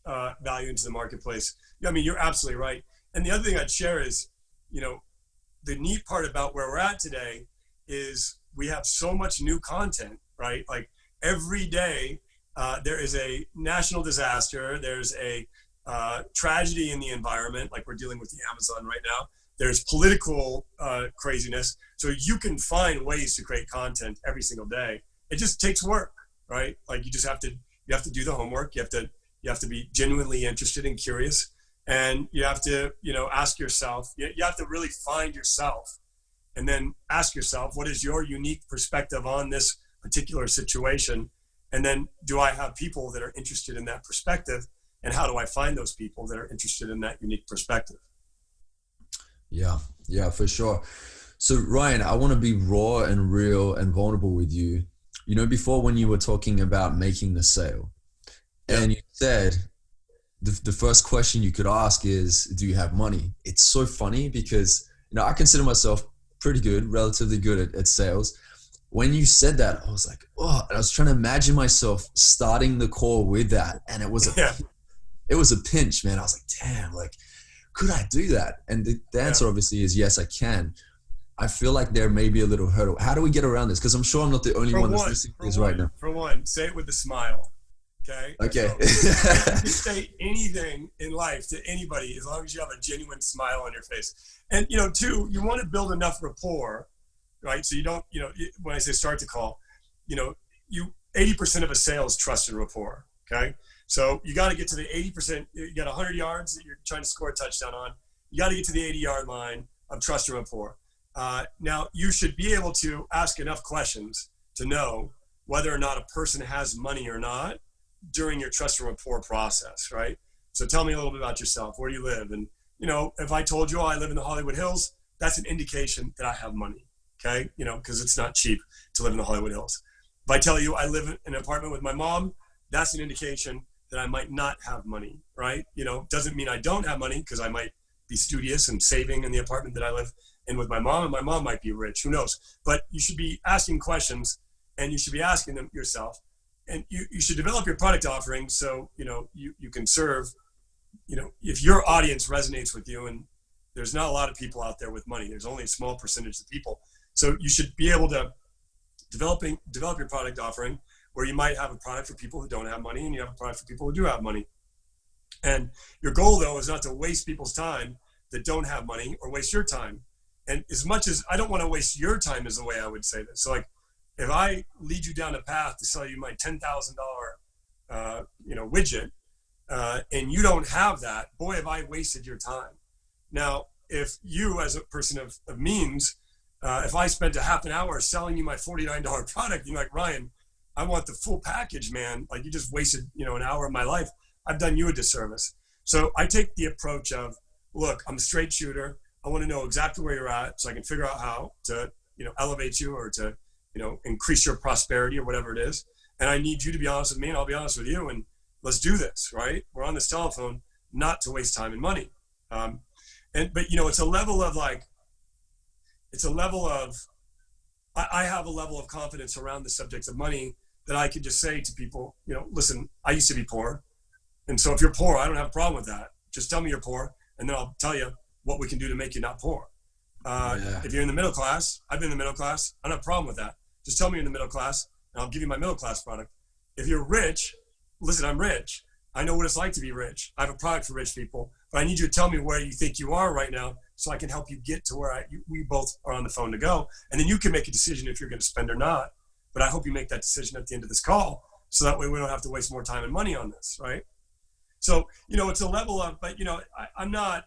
Speaker 3: value into the marketplace. I mean, you're absolutely right. And the other thing I'd share is, the neat part about where we're at today is we have so much new content, right? Like every day there is a national disaster. There's a tragedy in the environment, like we're dealing with the Amazon right now. There's political craziness. So you can find ways to create content every single day. It just takes work, right? Like you have to do the homework. You have to be genuinely interested and curious, and you have to, ask yourself, you have to really find yourself, and then ask yourself, what is your unique perspective on this particular situation? And then do I have people that are interested in that perspective? And how do I find those people that are interested in that unique perspective?
Speaker 2: Yeah, for sure. So Ryan, I want to be raw and real and vulnerable with you. You know, before when you were talking about making the sale, and you said the first question you could ask is, do you have money? It's so funny because, you know, I consider myself pretty good, relatively good at sales. When you said that, I was like, oh, and I was trying to imagine myself starting the call with that. And it was it was a pinch, man. I was like, damn, like, could I do that? And the answer obviously is yes, I can. I feel like there may be a little hurdle. How do we get around this? Because I'm sure I'm not the only one that's listening to this right now.
Speaker 3: For one, say it with a smile. Okay.
Speaker 2: Okay.
Speaker 3: So you can say anything in life to anybody as long as you have a genuine smile on your face. And, you know, two, you want to build enough rapport, right? So you don't, you know, when I say start the call, you know, 80% of a sale is trust and rapport. Okay. So you got to get to the 80%. You got 100 yards that you're trying to score a touchdown on. You got to get to the 80-yard line of trust and rapport. Now, you should be able to ask enough questions to know whether or not a person has money or not during your trust and rapport process, right? So tell me a little bit about yourself. Where do you live? And, you know, if I told you, oh, I live in the Hollywood Hills, that's an indication that I have money, okay? You know, because it's not cheap to live in the Hollywood Hills. If I tell you I live in an apartment with my mom, that's an indication that I might not have money, right? You know, doesn't mean I don't have money, because I might be studious and saving in the apartment that I live in with my mom, and my mom might be rich, who knows? But you should be asking questions, and you should be asking them yourself. And you should develop your product offering so, you know, you can serve, you know, if your audience resonates with you, and there's not a lot of people out there with money, there's only a small percentage of people. So you should be able to develop your product offering where you might have a product for people who don't have money, and you have a product for people who do have money. And your goal, though, is not to waste people's time that don't have money, or waste your time. And as much as I don't want to waste your time, is the way I would say this. So, like, if I lead you down a path to sell you my $10,000, you know, widget, and you don't have that, boy, have I wasted your time. Now, if you, as a person of means, if I spent a half an hour selling you my $49 product, you're like, Ryan, I want the full package, man. Like, you just wasted, you know, an hour of my life. I've done you a disservice. So I take the approach of, look, I'm a straight shooter. I want to know exactly where you're at so I can figure out how to, you know, elevate you, or to, you know, increase your prosperity, or whatever it is. And I need you to be honest with me, and I'll be honest with you, and let's do this, right? We're on this telephone not to waste time and money. But, you know, it's a level of like, I have a level of confidence around the subject of money that I could just say to people, you know, listen, I used to be poor. And so if you're poor, I don't have a problem with that. Just tell me you're poor, and then I'll tell you what we can do to make you not poor. If you're in the middle class, I've been in the middle class, I don't have a problem with that. Just tell me you're in the middle class, and I'll give you my middle class product. If you're rich, listen, I'm rich. I know what it's like to be rich. I have a product for rich people, but I need you to tell me where you think you are right now, so I can help you get to where we both are on the phone to go. And then you can make a decision if you're going to spend or not. But I hope you make that decision at the end of this call, so that way we don't have to waste more time and money on this, right? So, you know, it's a level of, but, you know, I'm not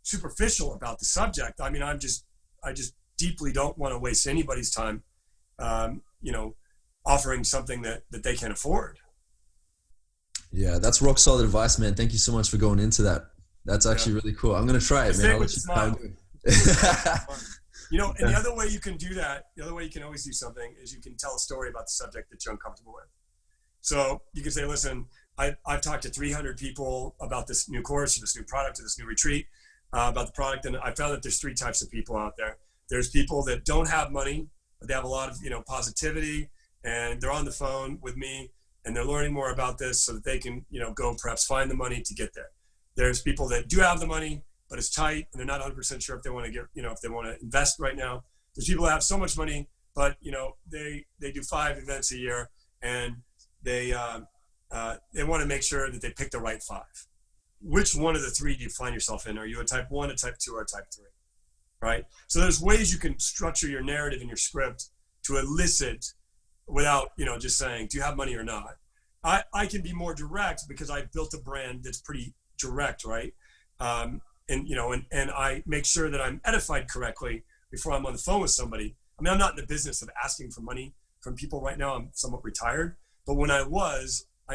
Speaker 3: superficial about the subject. I mean, I just deeply don't want to waste anybody's time, you know, offering something that they can't afford.
Speaker 2: Yeah, that's rock solid advice, man. Thank you so much for going into that. That's actually really cool. I'm going to try it, man. I'll let you know how good.
Speaker 3: You know, and the other way you can do that, the other way you can always do something, is you can tell a story about the subject that you're uncomfortable with. So you can say, listen, I've talked to 300 people about this new course, or this new product, or this new retreat, about the product. And I found that there's 3 types of people out there. There's people that don't have money, but they have a lot of, you know, positivity, and they're on the phone with me, and they're learning more about this so that they can, you know, go perhaps find the money to get there. There's people that do have the money, but it's tight, and they're not 100% sure if they want to get, you know, if they want to invest right now. There's people that have so much money, but, you know, they do 5 events a year, and they want to make sure that they pick the right 5. Which one of the 3 do you find yourself in? Are you a type 1, a type 2, or a type 3? Right? So there's ways you can structure your narrative and your script to elicit, without, you know, just saying, do you have money or not? I can be more direct because I've built a brand that's pretty direct, right? And, you know, and I make sure that I'm edified correctly before I'm on the phone with somebody. I mean, I'm not in the business of asking for money from people right now. I'm somewhat retired. But when I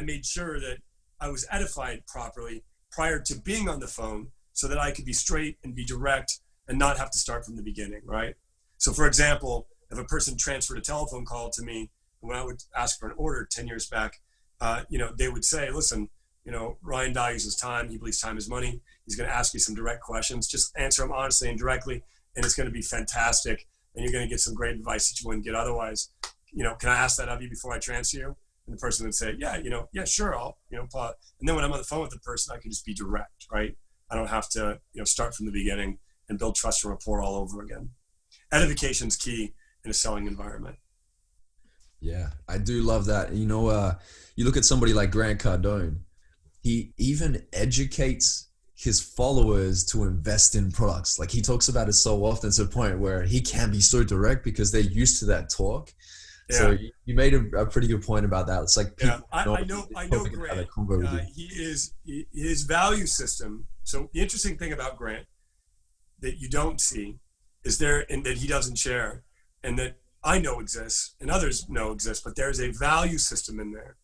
Speaker 3: made sure that I was edified properly prior to being on the phone, so that I could be straight and be direct and not have to start from the beginning, right? So for example, if a person transferred a telephone call to me, when I would ask for an order 10 years back, they would say, listen, Ryan values his time. He believes time is money. He's going to ask you some direct questions. Just answer them honestly and directly, and it's going to be fantastic. And you're going to get some great advice that you wouldn't get otherwise. Can I ask that of you before I transfer you? And the person would say, yeah, sure. I'll, pause. And then when I'm on the phone with the person, I can just be direct, right? I don't have to, start from the beginning and build trust and rapport all over again. Edification is key in a selling environment.
Speaker 2: Yeah, I do love that. You look at somebody like Grant Cardone, he even educates his followers to invest in products. Like he talks about it so often to the point where he can be so direct because they're used to that talk. Yeah. So you made a pretty good point about that. It's like,
Speaker 3: I know Grant, his value system. So the interesting thing about Grant that you don't see is and that he doesn't share, and that I know exists and others know exists, but there's a value system in there.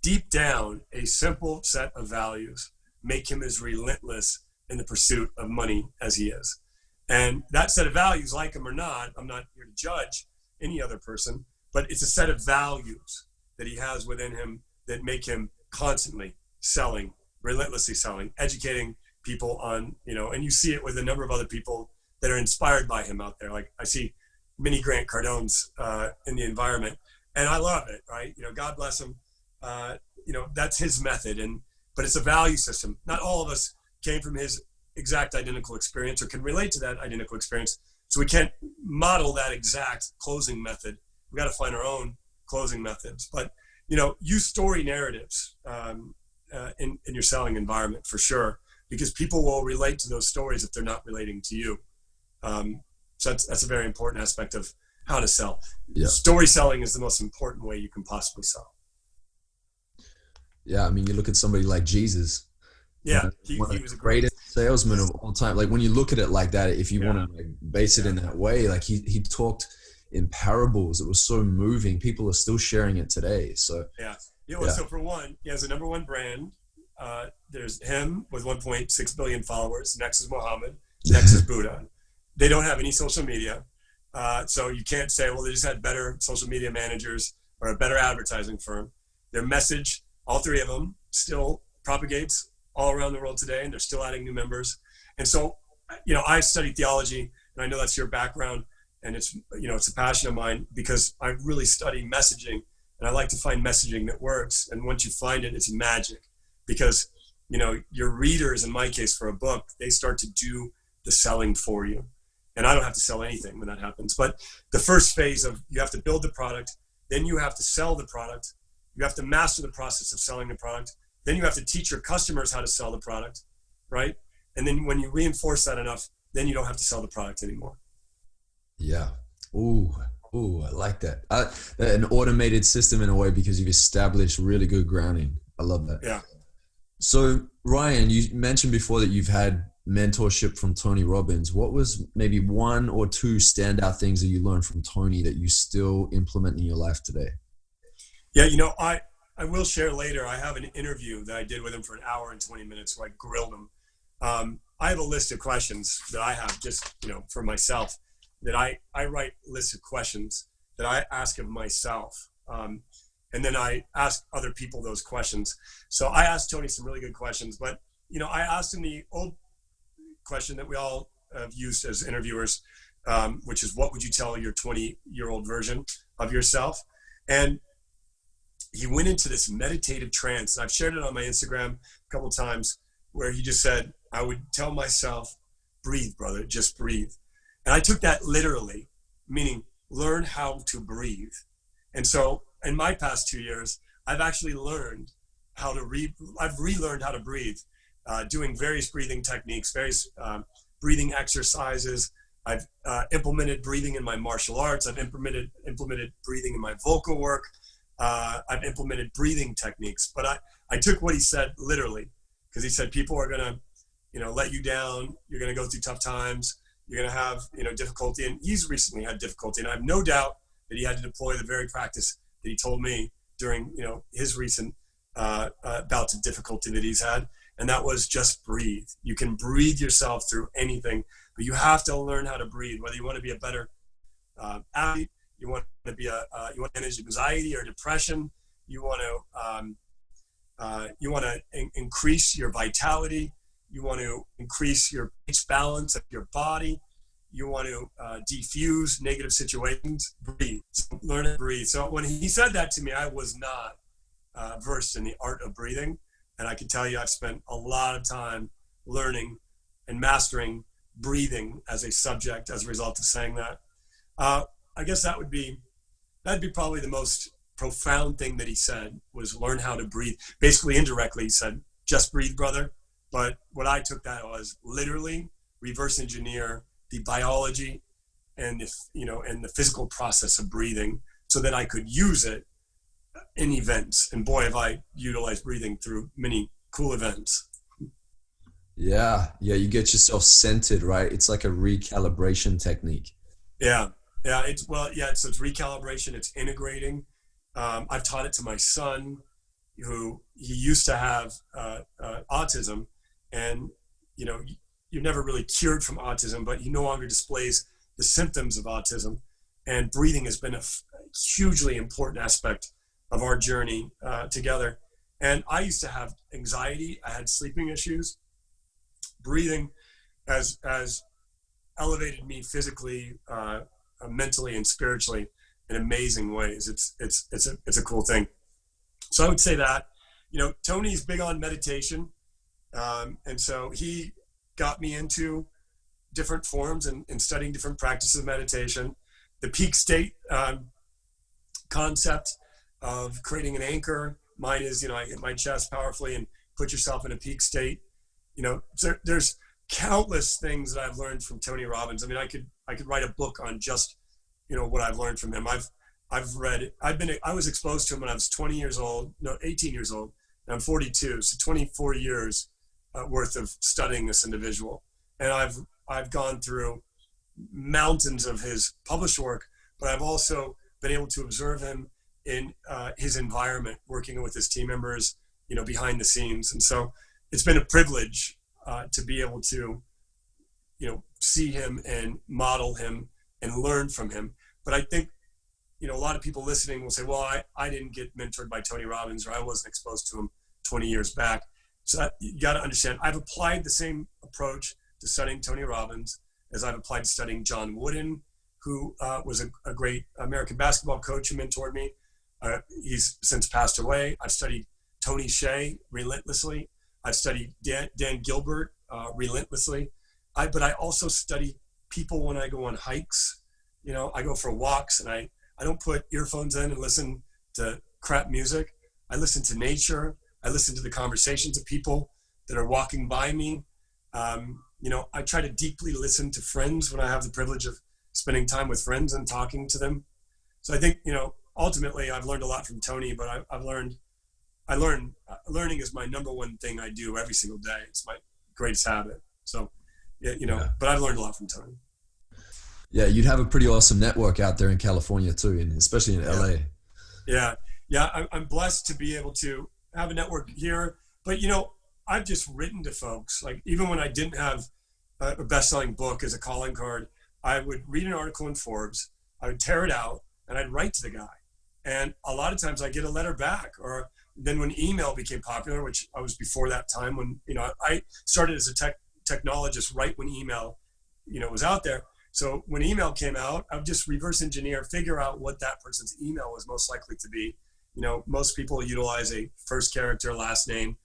Speaker 3: Deep down, a simple set of values make him as relentless in the pursuit of money as he is. And that set of values, like him or not, I'm not here to judge any other person, but it's a set of values that he has within him that make him constantly selling, relentlessly selling, educating people on, and you see it with a number of other people that are inspired by him out there. Like I see many Grant Cardones in the environment, and I love it, right? God bless him. That's his method, but it's a value system. Not all of us came from his exact identical experience or can relate to that identical experience. So we can't model that exact closing method. We got to find our own closing methods. But, use story narratives in your selling environment for sure, because people will relate to those stories if they're not relating to you. So that's a very important aspect of how to sell. Yeah. Story selling is the most important way you can possibly sell.
Speaker 2: Yeah, I mean, you look at somebody like Jesus.
Speaker 3: Yeah,
Speaker 2: he was the greatest salesman of all time. Like when you look at it like that, if you want to base it in that way, like he talked in parables. It was so moving. People are still sharing it today. So
Speaker 3: So for one, he has a number one brand. There's him with 1.6 billion followers. Next is Muhammad. Next is Buddha. They don't have any social media. So you can't say, well, they just had better social media managers or a better advertising firm. Their message, all three of them, still propagates all around the world today, and they're still adding new members. And so, I study theology, and I know that's your background, and it's a passion of mine because I really study messaging, and I like to find messaging that works. And once you find it, it's magic because, your readers, in my case for a book, they start to do the selling for you. And I don't have to sell anything when that happens. But the first phase of you have to build the product, then you have to sell the product. You have to master the process of selling the product. Then you have to teach your customers how to sell the product, right? And then when you reinforce that enough, then you don't have to sell the product anymore.
Speaker 2: Yeah. Ooh, I like that. An automated system in a way because you've established really good grounding. I love that.
Speaker 3: Yeah.
Speaker 2: So Ryan, you mentioned before that you've had mentorship from Tony Robbins. What was maybe one or two standout things that you learned from Tony that you still implement in your life today?
Speaker 3: Yeah, I will share later. I have an interview that I did with him for an hour and 20 minutes where I grilled him. I have a list of questions that I have just, for myself, that I write lists of questions that I ask of myself. And then I ask other people those questions. So I asked Tony some really good questions, but, I asked him the old question that we all have used as interviewers, which is what would you tell your 20-year-old version of yourself? And he went into this meditative trance. And I've shared it on my Instagram a couple of times where he just said, I would tell myself, breathe, brother, just breathe. And I took that literally, meaning learn how to breathe. And so in my past 2 years, I've actually learned how to I've relearned how to breathe, doing various breathing techniques, various breathing exercises. I've implemented breathing in my martial arts. I've implemented breathing in my vocal work. I've implemented breathing techniques, but I took what he said literally, because he said people are going to, let you down. You're going to go through tough times. You're going to have, difficulty. And he's recently had difficulty. And I have no doubt that he had to deploy the very practice that he told me during, his recent bouts of difficulty that he's had. And that was just breathe. You can breathe yourself through anything, but you have to learn how to breathe, whether you want to be a better athlete, you want to be you want to manage anxiety or depression, you want to increase your vitality, you want to increase your pH balance of your body, you want to defuse negative situations, breathe. So learn to breathe. So when he said that to me, I was not versed in the art of breathing. And I can tell you, I've spent a lot of time learning and mastering breathing as a subject as a result of saying that. I guess that'd be probably the most profound thing that he said, was learn how to breathe. Basically, indirectly, he said, just breathe, brother. But what I took that was literally reverse engineer the biology and the physical process of breathing so that I could use it in events. And boy, have I utilized breathing through many cool events.
Speaker 2: Yeah. You get yourself centered, right? It's like a recalibration technique.
Speaker 3: Yeah. It's recalibration. It's integrating. I've taught it to my son, who he used to have autism, and you're never really cured from autism, but he no longer displays the symptoms of autism. And breathing has been a hugely important aspect of our journey together. And I used to have anxiety. I had sleeping issues. Breathing has elevated me physically, mentally, and spiritually in amazing ways. It's a cool thing. So I would say that, Tony's big on meditation. And so he got me into different forms and studying different practices of meditation. The peak state concept of creating an anchor. Mine is, I hit my chest powerfully and put yourself in a peak state. There's countless things that I've learned from Tony Robbins. I mean, I could write a book on just, what I've learned from him. I've read, I was exposed to him when I was 18 years old, and I'm 42. So 24 years worth of studying this individual. And I've gone through mountains of his published work, but I've also been able to observe him in his environment, working with his team members, behind the scenes. And so it's been a privilege to be able to, see him and model him and learn from him. But I think, a lot of people listening will say, well, I didn't get mentored by Tony Robbins, or I wasn't exposed to him 20 years back. So you got to understand, I've applied the same approach to studying Tony Robbins as I've applied to studying John Wooden, who was a great American basketball coach who mentored me. He's since passed away. I've studied Tony Hsieh relentlessly. I've studied Dan Gilbert relentlessly. But I also study people when I go on hikes. I go for walks, and I don't put earphones in and listen to crap music. I listen to nature. I listen to the conversations of people that are walking by me. I try to deeply listen to friends when I have the privilege of spending time with friends and talking to them. So I think, ultimately I've learned a lot from Tony, but learning is my number one thing I do every single day. It's my greatest habit. So, but I've learned a lot from Tony.
Speaker 2: Yeah. You'd have a pretty awesome network out there in California too, and especially in LA.
Speaker 3: Yeah. I'm blessed to be able to have a network here, but I've just written to folks, like even when I didn't have a best-selling book as a calling card, I would read an article in Forbes, I would tear it out, and I'd write to the guy. And a lot of times I get a letter back. Or then when email became popular, which I was before that time, when, I started as a technologist right when email, was out there. So when email came out, I would just reverse engineer, figure out what that person's email was most likely to be. Most people utilize a first character, last name,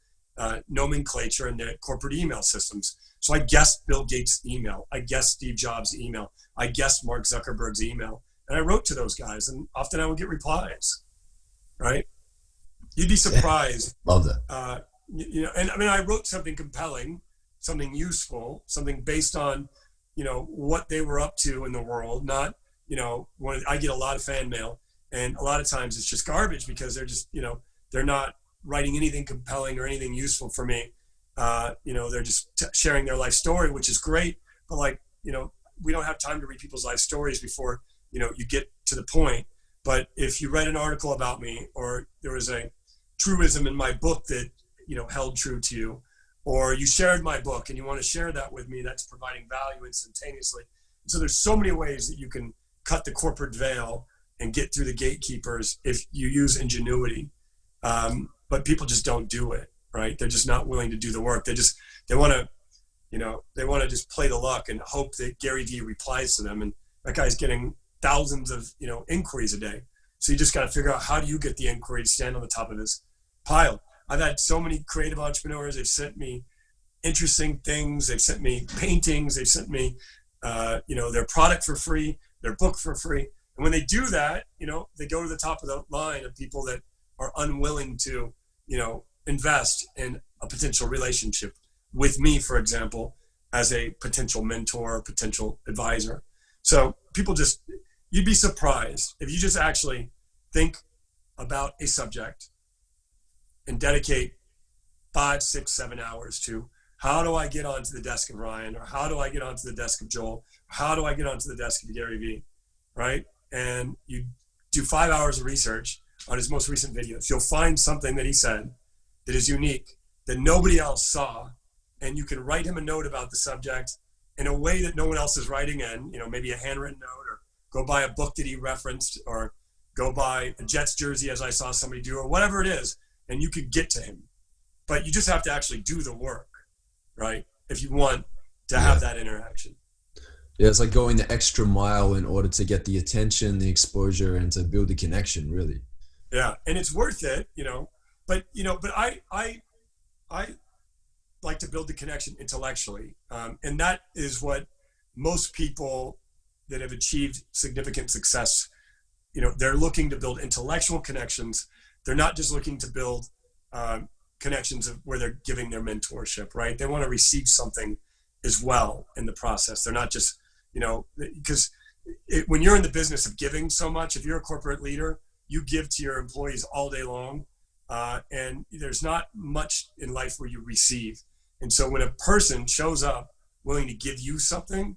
Speaker 3: nomenclature in their corporate email systems. So I guessed Bill Gates' email. I guessed Steve Jobs' email. I guessed Mark Zuckerberg's email. And I wrote to those guys, and often I would get replies, right? You'd be surprised.
Speaker 2: Love that.
Speaker 3: And I mean, I wrote something compelling, something useful, something based on, what they were up to in the world. Not, when I get a lot of fan mail, and a lot of times it's just garbage because they're just, they're not writing anything compelling or anything useful for me. They're just sharing their life story, which is great. But we don't have time to read people's life stories before, you get to the point. But if you read an article about me, or there was a truism in my book that, held true to you, or you shared my book and you want to share that with me, that's providing value instantaneously. So there's so many ways that you can cut the corporate veil and get through the gatekeepers if you use ingenuity. But people just don't do it, right? They're just not willing to do the work. They want to just play the luck and hope that Gary Vee replies to them. And that guy's getting thousands of, inquiries a day. So you just got to figure out, how do you get the inquiry to stand on the top of this pile? I've had so many creative entrepreneurs. They've sent me interesting things. They've sent me paintings. They've sent me, their product for free, their book for free. And when they do that, they go to the top of the line of people that are unwilling to, invest in a potential relationship with me, for example, as a potential mentor, potential advisor. So you'd be surprised if you just actually think about a subject and dedicate 5, 6, 7 hours to, how do I get onto the desk of Ryan, or how do I get onto the desk of Joel? How do I get onto the desk of Gary Vee, right? And you do 5 hours of research on his most recent videos. You'll find something that he said that is unique, that nobody else saw, and you can write him a note about the subject in a way that no one else is writing in, maybe a handwritten note, or go buy a book that he referenced, or go buy a Jets jersey, as I saw somebody do, or whatever it is, and you could get to him. But you just have to actually do the work, right? If you want to have that interaction.
Speaker 2: Yeah, it's like going the extra mile in order to get the attention, the exposure, and to build the connection, really.
Speaker 3: Yeah, and it's worth it, But I like to build the connection intellectually, and that is what most people that have achieved significant success, they're looking to build intellectual connections. They're not just looking to build connections of where they're giving their mentorship, right? They want to receive something as well in the process. They're not just, because when you're in the business of giving so much, if you're a corporate leader, you give to your employees all day long, and there's not much in life where you receive. And so when a person shows up willing to give you something,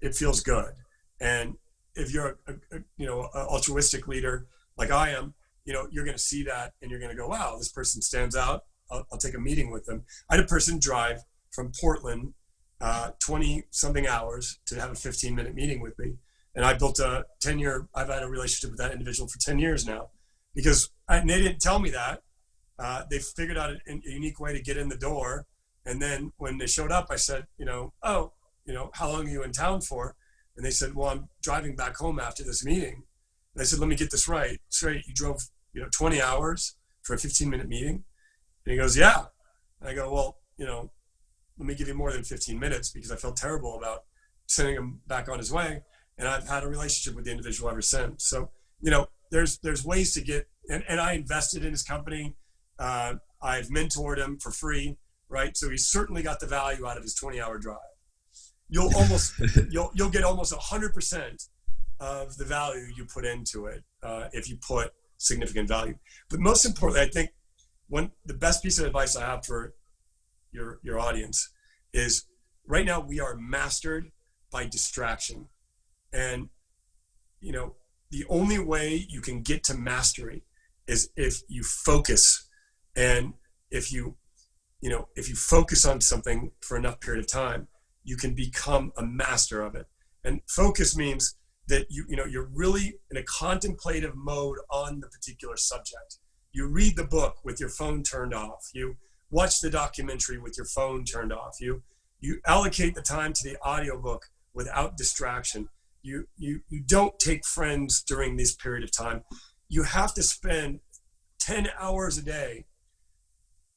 Speaker 3: it feels good. And if you're an altruistic leader like I am, you're going to see that and you're going to go, wow, this person stands out. I'll take a meeting with them. I had a person drive from Portland 20 something hours to have a 15-minute meeting with me. And I built I've had a relationship with that individual for 10 years now, because they didn't tell me that. They figured out a unique way to get in the door. And then when they showed up, I said, how long are you in town for? And they said, well, I'm driving back home after this meeting. And I said, let me get this straight. You drove, 20 hours for a 15-minute meeting? And he goes, yeah. And I go, well, let me give you more than 15 minutes, because I felt terrible about sending him back on his way. And I've had a relationship with the individual ever since. So, there's ways to get, and I invested in his company. I've mentored him for free, right? So he's certainly got the value out of his 20-hour drive. You'll get almost 100% of the value you put into it if you put significant value. But most importantly, I think the best piece of advice I have for your audience is, right now we are mastered by distraction. And, the only way you can get to mastery is if you focus, and if you focus on something for enough period of time, you can become a master of it. And focus means that you're really in a contemplative mode on the particular subject. You read the book with your phone turned off. You watch the documentary with your phone turned off. You allocate the time to the audiobook without distraction. You don't take friends during this period of time. You have to spend 10 hours a day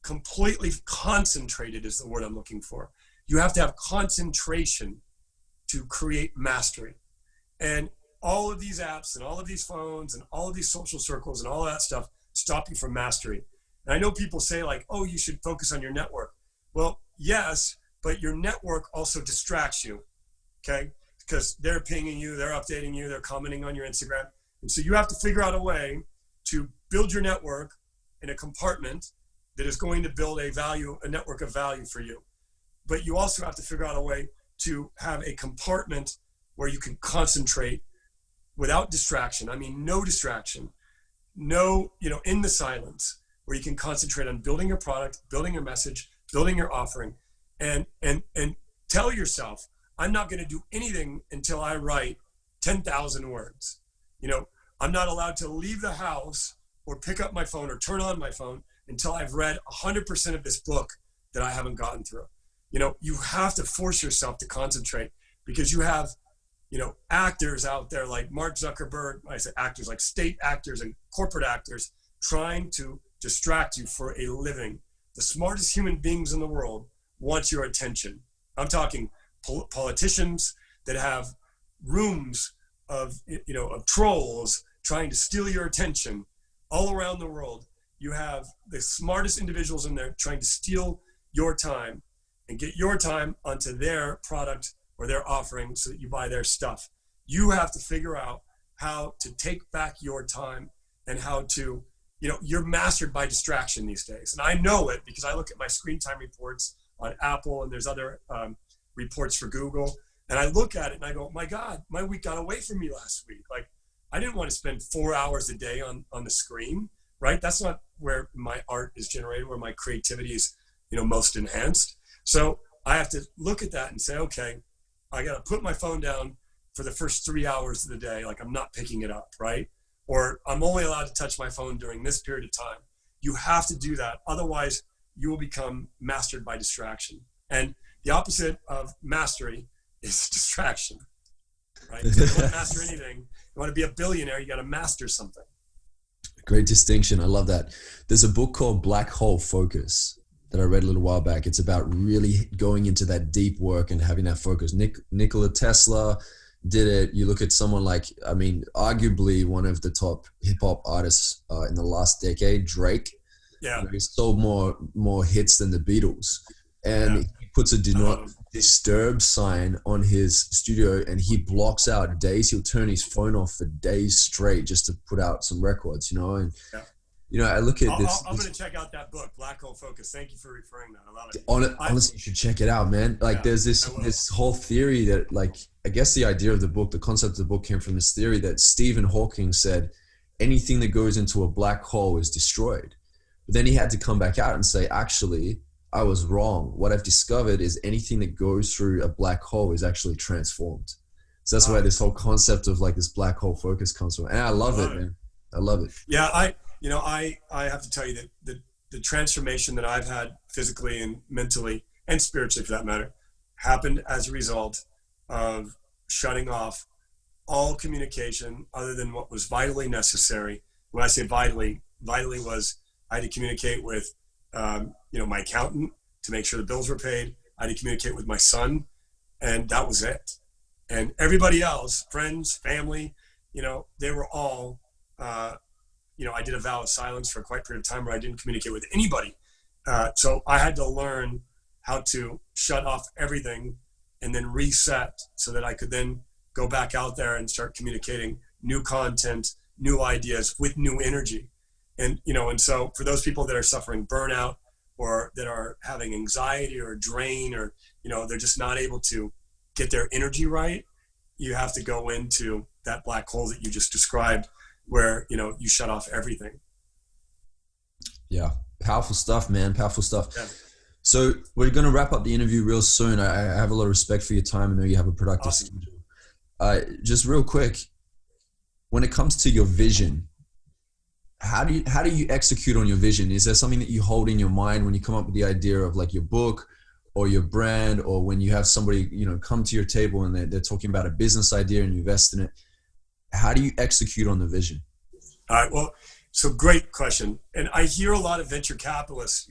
Speaker 3: completely concentrated, is the word I'm looking for. You have to have concentration to create mastery. And all of these apps and all of these phones and all of these social circles and all that stuff stop you from mastery. And I know people say, like, oh, you should focus on your network. Well, yes, but your network also distracts you, okay? Because they're pinging you, they're updating you, they're commenting on your Instagram. And so you have to figure out a way to build your network in a compartment that is going to build a network of value for you. But you also have to figure out a way to have a compartment where you can concentrate without distraction. I mean, no distraction, no, in the silence, where you can concentrate on building your product, building your message, building your offering, and tell yourself, I'm not going to do anything until I write 10,000 words. I'm not allowed to leave the house or pick up my phone or turn on my phone until I've read 100% of this book that I haven't gotten through. You have to force yourself to concentrate, because you have, actors out there like Mark Zuckerberg. I say actors, like state actors and corporate actors, trying to distract you for a living. The smartest human beings in the world want your attention. I'm talking politicians that have rooms of trolls trying to steal your attention all around the world. You have the smartest individuals in there trying to steal your time and get your time onto their product or their offering so that you buy their stuff. You have to figure out how to take back your time and how to, you're mastered by distraction these days. And I know it because I look at my screen time reports on Apple, and there's other reports for Google. And I look at it and I go, my God, my week got away from me last week. Like, I didn't want to spend 4 hours a day on the screen, right? That's not where my art is generated, where my creativity is, most enhanced. So I have to look at that and say, okay, I got to put my phone down for the first 3 hours of the day. Like, I'm not picking it up, right? Or I'm only allowed to touch my phone during this period of time. You have to do that. Otherwise, you will become mastered by distraction. And the opposite of mastery is distraction, right? If you want to master anything, you want to be a billionaire, you got to master something.
Speaker 2: Great distinction. I love that. There's a book called Black Hole Focus that I read a little while back. It's about really going into that deep work and having that focus. Nikola Tesla did it. You look at someone like, arguably one of the top hip hop artists in the last decade, Drake.
Speaker 3: Yeah.
Speaker 2: He sold more hits than the Beatles. And he puts a do not disturb sign on his studio, and he blocks out days. He'll turn his phone off for days straight just to put out some records, and I look at this.
Speaker 3: I'm going to check out that book, Black Hole Focus. Thank you for referring that. I love it.
Speaker 2: Honestly, you should check it out, man. Like, there's this whole theory that, like, I guess the idea of the book, the concept of the book came from this theory that Stephen Hawking said anything that goes into a black hole is destroyed. But then he had to come back out and say, actually, I was wrong. What I've discovered is anything that goes through a black hole is actually transformed. So that's where this whole concept of like this black hole focus comes from. And I love it, man. I love it.
Speaker 3: Yeah, I have to tell you that the transformation that I've had physically and mentally and spiritually, for that matter, happened as a result of shutting off all communication other than what was vitally necessary. When I say vitally was I had to communicate with my accountant to make sure the bills were paid. I had to communicate with my son, and that was it. And everybody else, friends, family, they were all, I did a vow of silence for quite a period of time where I didn't communicate with anybody. So I had to learn how to shut off everything and then reset so that I could then go back out there and start communicating new content, new ideas with new energy. And so for those people that are suffering burnout or that are having anxiety or drain, or, they're just not able to get their energy right, you have to go into that black hole that you just described where, you shut off everything.
Speaker 2: Yeah. Powerful stuff, man. Powerful stuff.
Speaker 3: Yeah.
Speaker 2: So we're going to wrap up the interview real soon. I have a lot of respect for your time. I know you have a productive schedule. Just real quick, when it comes to your vision, how do you execute on your vision? Is there something that you hold in your mind when you come up with the idea of like your book or your brand, or when you have somebody, come to your table and they're talking about a business idea and you invest in it? How do you execute on the vision?
Speaker 3: All right. Well, so great question. And I hear a lot of venture capitalists.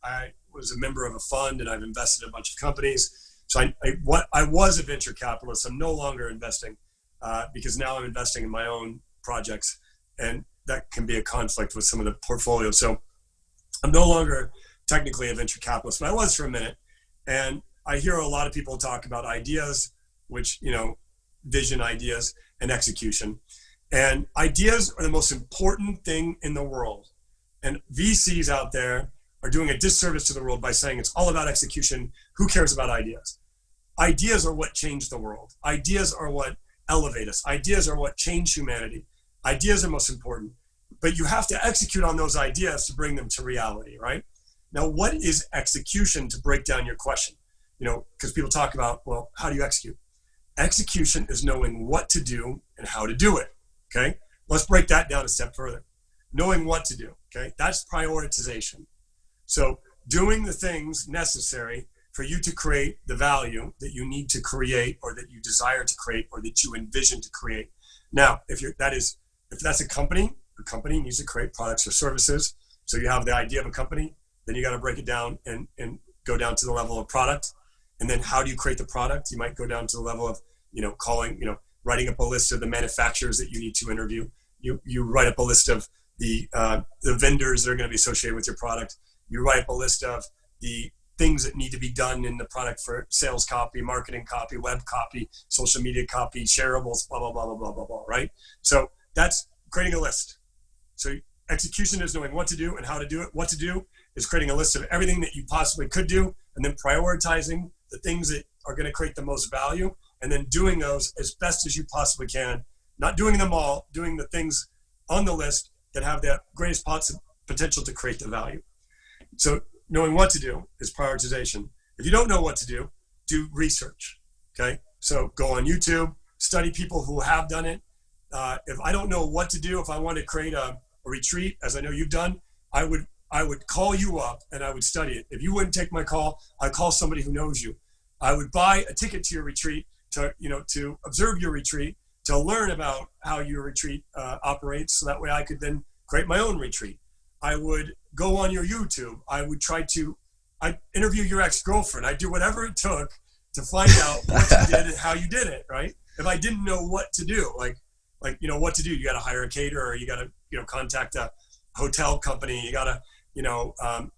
Speaker 3: I was a member of a fund and I've invested in a bunch of companies. So I was a venture capitalist. I'm no longer investing because now I'm investing in my own projects, and that can be a conflict with some of the portfolio. So I'm no longer technically a venture capitalist, but I was for a minute. And I hear a lot of people talk about ideas, which, vision, ideas, and execution. And ideas are the most important thing in the world. And VCs out there are doing a disservice to the world by saying it's all about execution. Who cares about ideas? Ideas are what change the world. Ideas are what elevate us. Ideas are what change humanity. Ideas are most important. but you have to execute on those ideas to bring them to reality, right? Now, what is execution, to break down your question? Because people talk about, well, how do you execute? Execution is knowing what to do and how to do it, okay? Let's break that down a step further. Knowing what to do, okay? That's prioritization. So doing the things necessary for you to create the value that you need to create, or that you desire to create, or that you envision to create. Now, if that's a company needs to create products or services. So you have the idea of a company, then you got to break it down and go down to the level of product. And then how do you create the product? You might go down to the level of, writing up a list of the manufacturers that you need to interview. You write up a list of the vendors that are going to be associated with your product. You write up a list of the things that need to be done in the product for sales copy, marketing copy, web copy, social media copy, shareables, blah, blah, blah, blah, blah, blah, blah, right? So that's creating a list. So execution is knowing what to do and how to do it. What to do is creating a list of everything that you possibly could do, and then prioritizing the things that are going to create the most value, and then doing those as best as you possibly can. Not doing them all, doing the things on the list that have the greatest potential to create the value. So knowing what to do is prioritization. If you don't know what to do research, okay? So go on YouTube, study people who have done it. If I don't know what to do, if I want to create a retreat, as I know you've done, I would call you up and I would study it. If you wouldn't take my call, I'd call somebody who knows you. I would buy a ticket to your retreat to observe your retreat, to learn about how your retreat operates, so that way I could then create my own retreat. I would go on your YouTube. I'd interview your ex-girlfriend. I'd do whatever it took to find out what you did and how you did it, right? If I didn't know what to do, what to do, you got to hire a caterer, you got to, contact a hotel company, you got to,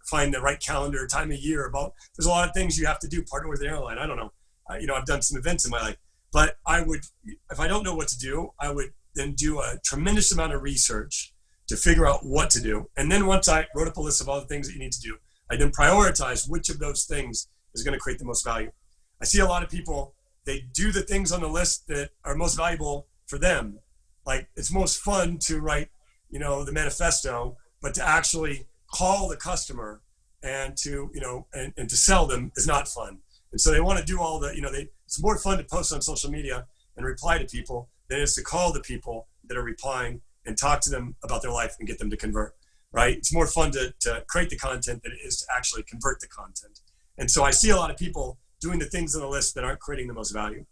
Speaker 3: find the right calendar, time of year. There's a lot of things you have to do, partner with an airline. I don't know. I've done some events in my life, but if I don't know what to do, I would then do a tremendous amount of research to figure out what to do. And then once I wrote up a list of all the things that you need to do, I then prioritize which of those things is going to create the most value. I see a lot of people, they do the things on the list that are most valuable for them. Like, it's most fun to write, the manifesto, but to actually call the customer and to, and to sell them is not fun. And so they want to do all the, it's more fun to post on social media and reply to people than it is to call the people that are replying and talk to them about their life and get them to convert, right? It's more fun to create the content than it is to actually convert the content. And so I see a lot of people doing the things on the list that aren't creating the most value.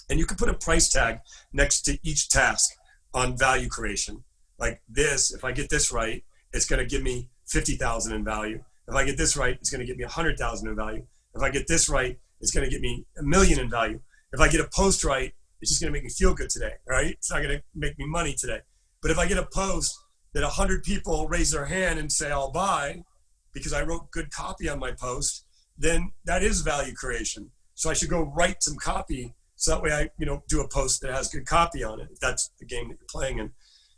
Speaker 3: And you can put a price tag next to each task on value creation. Like this, if I get this right, it's going to give me 50,000 in value. If I get this right, it's going to give me 100,000 in value. If I get this right, it's going to get me $1 million in value. If I get a post right, it's just going to make me feel good today, right? It's not going to make me money today. But if I get a post that 100 people raise their hand and say, I'll buy, because I wrote good copy on my post, then that is value creation. So I should go write some copy, so that way I, do a post that has good copy on it, if that's the game that you're playing in.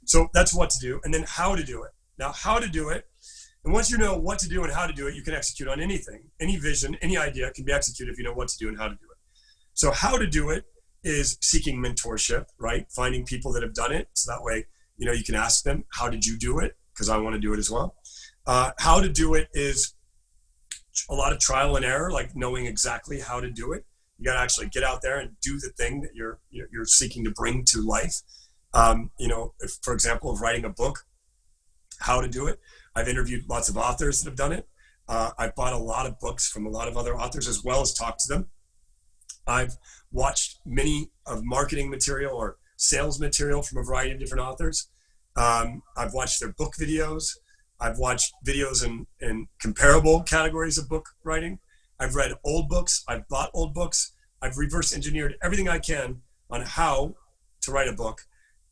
Speaker 3: So that's what to do, and then how to do it. Now, how to do it, and once you know what to do and how to do it, you can execute on anything. Any vision, any idea can be executed if you know what to do and how to do it. So how to do it is seeking mentorship, right? Finding people that have done it, so that way, you can ask them, how did you do it? Because I want to do it as well. How to do it is a lot of trial and error, like knowing exactly how to do it. You got to actually get out there and do the thing that you're seeking to bring to life. If, for example, of writing a book, how to do it. I've interviewed lots of authors that have done it. I've bought a lot of books from a lot of other authors, as well as talked to them. I've watched many of marketing material or sales material from a variety of different authors. I've watched their book videos. I've watched videos in comparable categories of book writing. I've read old books. I've bought old books. I've reverse engineered everything I can on how to write a book,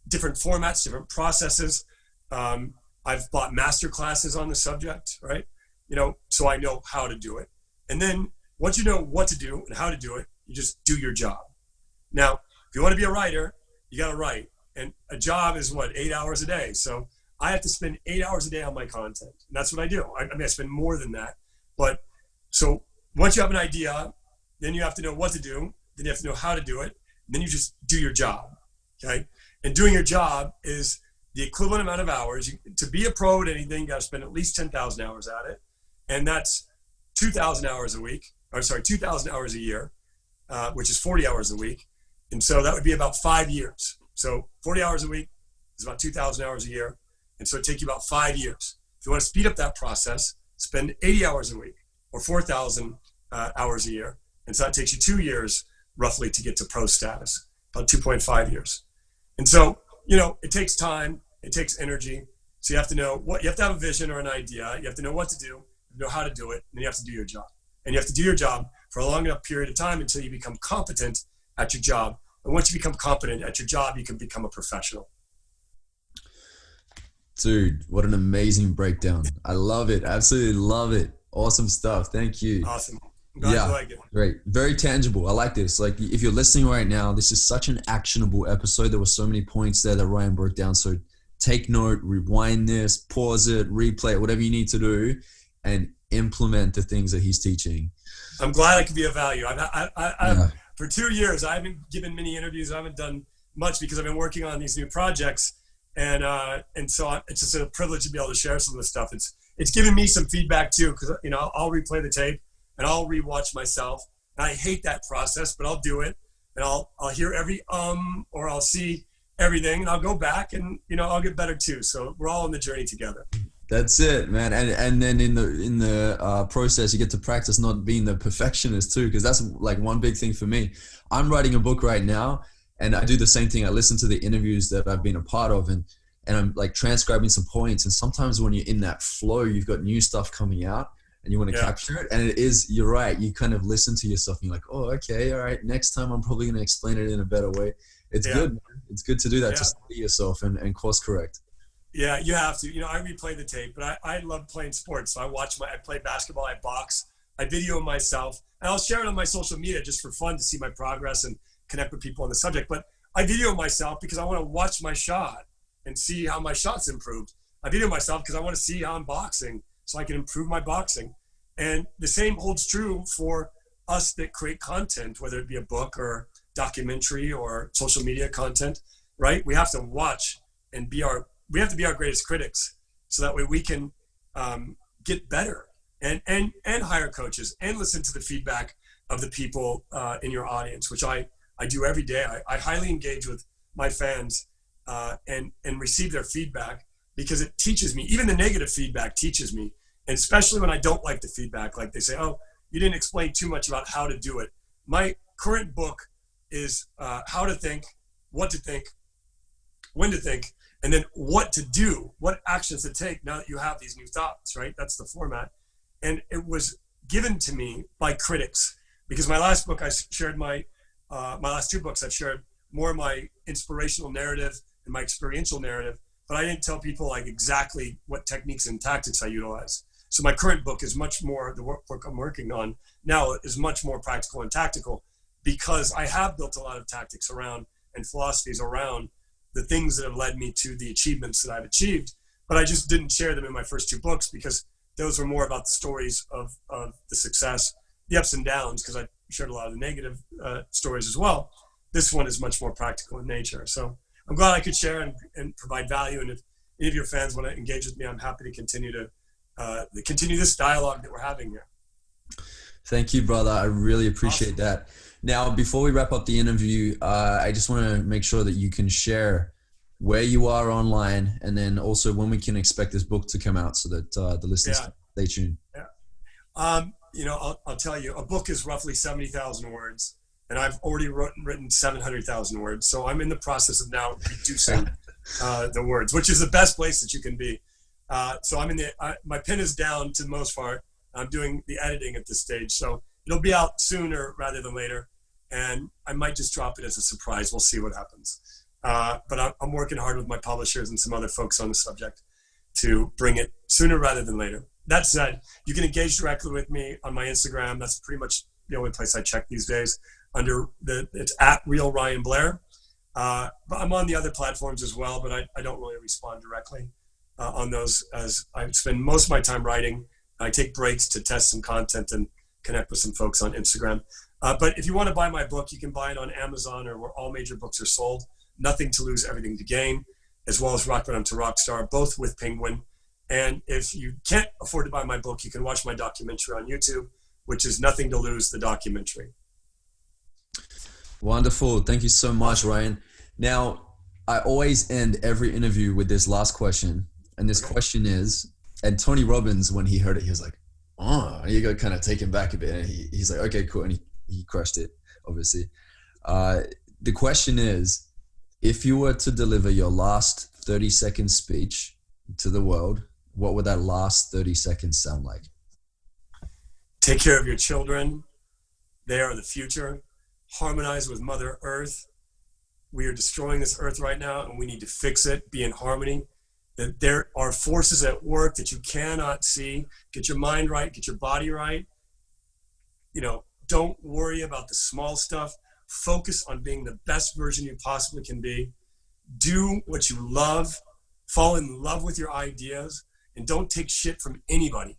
Speaker 3: different formats, different processes. I've bought master classes on the subject, right? So I know how to do it. And then once you know what to do and how to do it, you just do your job. Now, if you want to be a writer, you got to write. And a job is 8 hours a day. So I have to spend 8 hours a day on my content. And that's what I do. I spend more than that. But so once you have an idea, then you have to know what to do. Then you have to know how to do it. And then you just do your job. Okay. And doing your job is the equivalent amount of hours. To be a pro at anything, you got to spend at least 10,000 hours at it. And that's 2,000 hours a week, 2,000 hours a year, which is 40 hours a week. And so that would be about 5 years. So 40 hours a week is about 2,000 hours a year. And so it'd take you about 5 years. If you want to speed up that process, spend 80 hours a week or 4,000 hours a year. And so that takes you 2 years roughly to get to pro status, about 2.5 years. And so, it takes time, it takes energy. So you have to know you have to have a vision or an idea. You have to know what to do, know how to do it, and then you have to do your job. And you have to do your job for a long enough period of time until you become competent at your job. And once you become competent at your job, you can become a professional.
Speaker 2: Dude, what an amazing breakdown. I love it. Absolutely love it. Awesome stuff. Thank you.
Speaker 3: Awesome. I'm glad you like it.
Speaker 2: Great. Very tangible. I like this. Like, if you're listening right now, this is such an actionable episode. There were so many points there that Ryan broke down. So take note, rewind this, pause it, replay it, whatever you need to do, and implement the things that he's teaching.
Speaker 3: I'm glad I could be of value. For 2 years, I haven't given many interviews. I haven't done much because I've been working on these new projects. And so it's just a privilege to be able to share some of this stuff. It's given me some feedback too, because I'll replay the tape and I'll rewatch myself. And I hate that process, but I'll do it. And I'll hear every or I'll see everything, and I'll go back and I'll get better too. So we're all on the journey together.
Speaker 2: That's it, man. And then in the process, you get to practice not being the perfectionist too, because that's like one big thing for me. I'm writing a book right now, and I do the same thing. I listen to the interviews that I've been a part of, and I'm like transcribing some points. And sometimes when you're in that flow, you've got new stuff coming out and you want to capture it. And you're right. You kind of listen to yourself and you're like, oh, okay, all right. Next time I'm probably going to explain it in a better way. It's good, man. It's good to do that, to study yourself and course correct.
Speaker 3: Yeah, you have to. I replay the tape, but I love playing sports. So I play basketball, I box, I video myself, and I'll share it on my social media just for fun to see my progress and connect with people on the subject. But I video myself because I want to watch my shot and see how my shot's improved. I video myself because I want to see how I'm boxing so I can improve my boxing. And the same holds true for us that create content, whether it be a book or documentary or social media content, right? We have to watch and we have to be our greatest critics, so that way we can get better and hire coaches and listen to the feedback of the people in your audience, which I do every day. I highly engage with my fans and receive their feedback, because it teaches me. Even the negative feedback teaches me, and especially when I don't like the feedback, like they say, oh, you didn't explain too much about how to do it. My current book is how to think, what to think, when to think, and then what to do, what actions to take now that you have these new thoughts, right? That's the format. And it was given to me by critics, because my last book, I shared my last two books, I've shared more of my inspirational narrative and my experiential narrative, but I didn't tell people like exactly what techniques and tactics I utilize. So my current book is much more, the work I'm working on now is much more practical and tactical, because I have built a lot of tactics around and philosophies around the things that have led me to the achievements that I've achieved. But I just didn't share them in my first two books, because those were more about the stories of the success, the ups and downs, because I shared a lot of the negative stories as well. This one is much more practical in nature. So I'm glad I could share and provide value. And if any of your fans want to engage with me, I'm happy to continue this dialogue that we're having here.
Speaker 2: Thank you, brother. I really appreciate that. Now, before we wrap up the interview, I just want to make sure that you can share where you are online, and then also when we can expect this book to come out, so that the listeners can stay tuned.
Speaker 3: I'll tell you, a book is roughly 70,000 words, and I've already written 700,000 words. So I'm in the process of now reducing the words, which is the best place that you can be. So I'm my pen is down to the most part. I'm doing the editing at this stage. So it'll be out sooner rather than later. And I might just drop it as a surprise. We'll see what happens. But I'm working hard with my publishers and some other folks on the subject to bring it sooner rather than later. That said, you can engage directly with me on my Instagram. That's pretty much the only place I check these days. It's at Real Ryan Blair. But I'm on the other platforms as well, but I don't really respond directly on those, as I spend most of my time writing. I take breaks to test some content and connect with some folks on Instagram. But if you want to buy my book, you can buy it on Amazon or where all major books are sold. Nothing to Lose, Everything to Gain. as well as Rock Bottom to Rockstar, both with Penguin. And if you can't afford to buy my book, you can watch my documentary on YouTube, which is Nothing to Lose, the documentary.
Speaker 2: Wonderful. Thank you so much, Ryan. Now, I always end every interview with this last question. And this question is, and Tony Robbins, when he heard it, he was like, oh, you got kind of taken back a bit. And he's like, okay, cool. And he crushed it, obviously. The question is, if you were to deliver your last 30-second speech to the world, what would that last 30 seconds sound like?
Speaker 3: Take care of your children. They are the future. Harmonize with Mother Earth. We are destroying this earth right now, and we need to fix it, be in harmony. That there are forces at work that you cannot see. Get your mind right, get your body right. You know, don't worry about the small stuff. Focus on being the best version you possibly can be. Do what you love. Fall in love with your ideas, and don't take shit from anybody.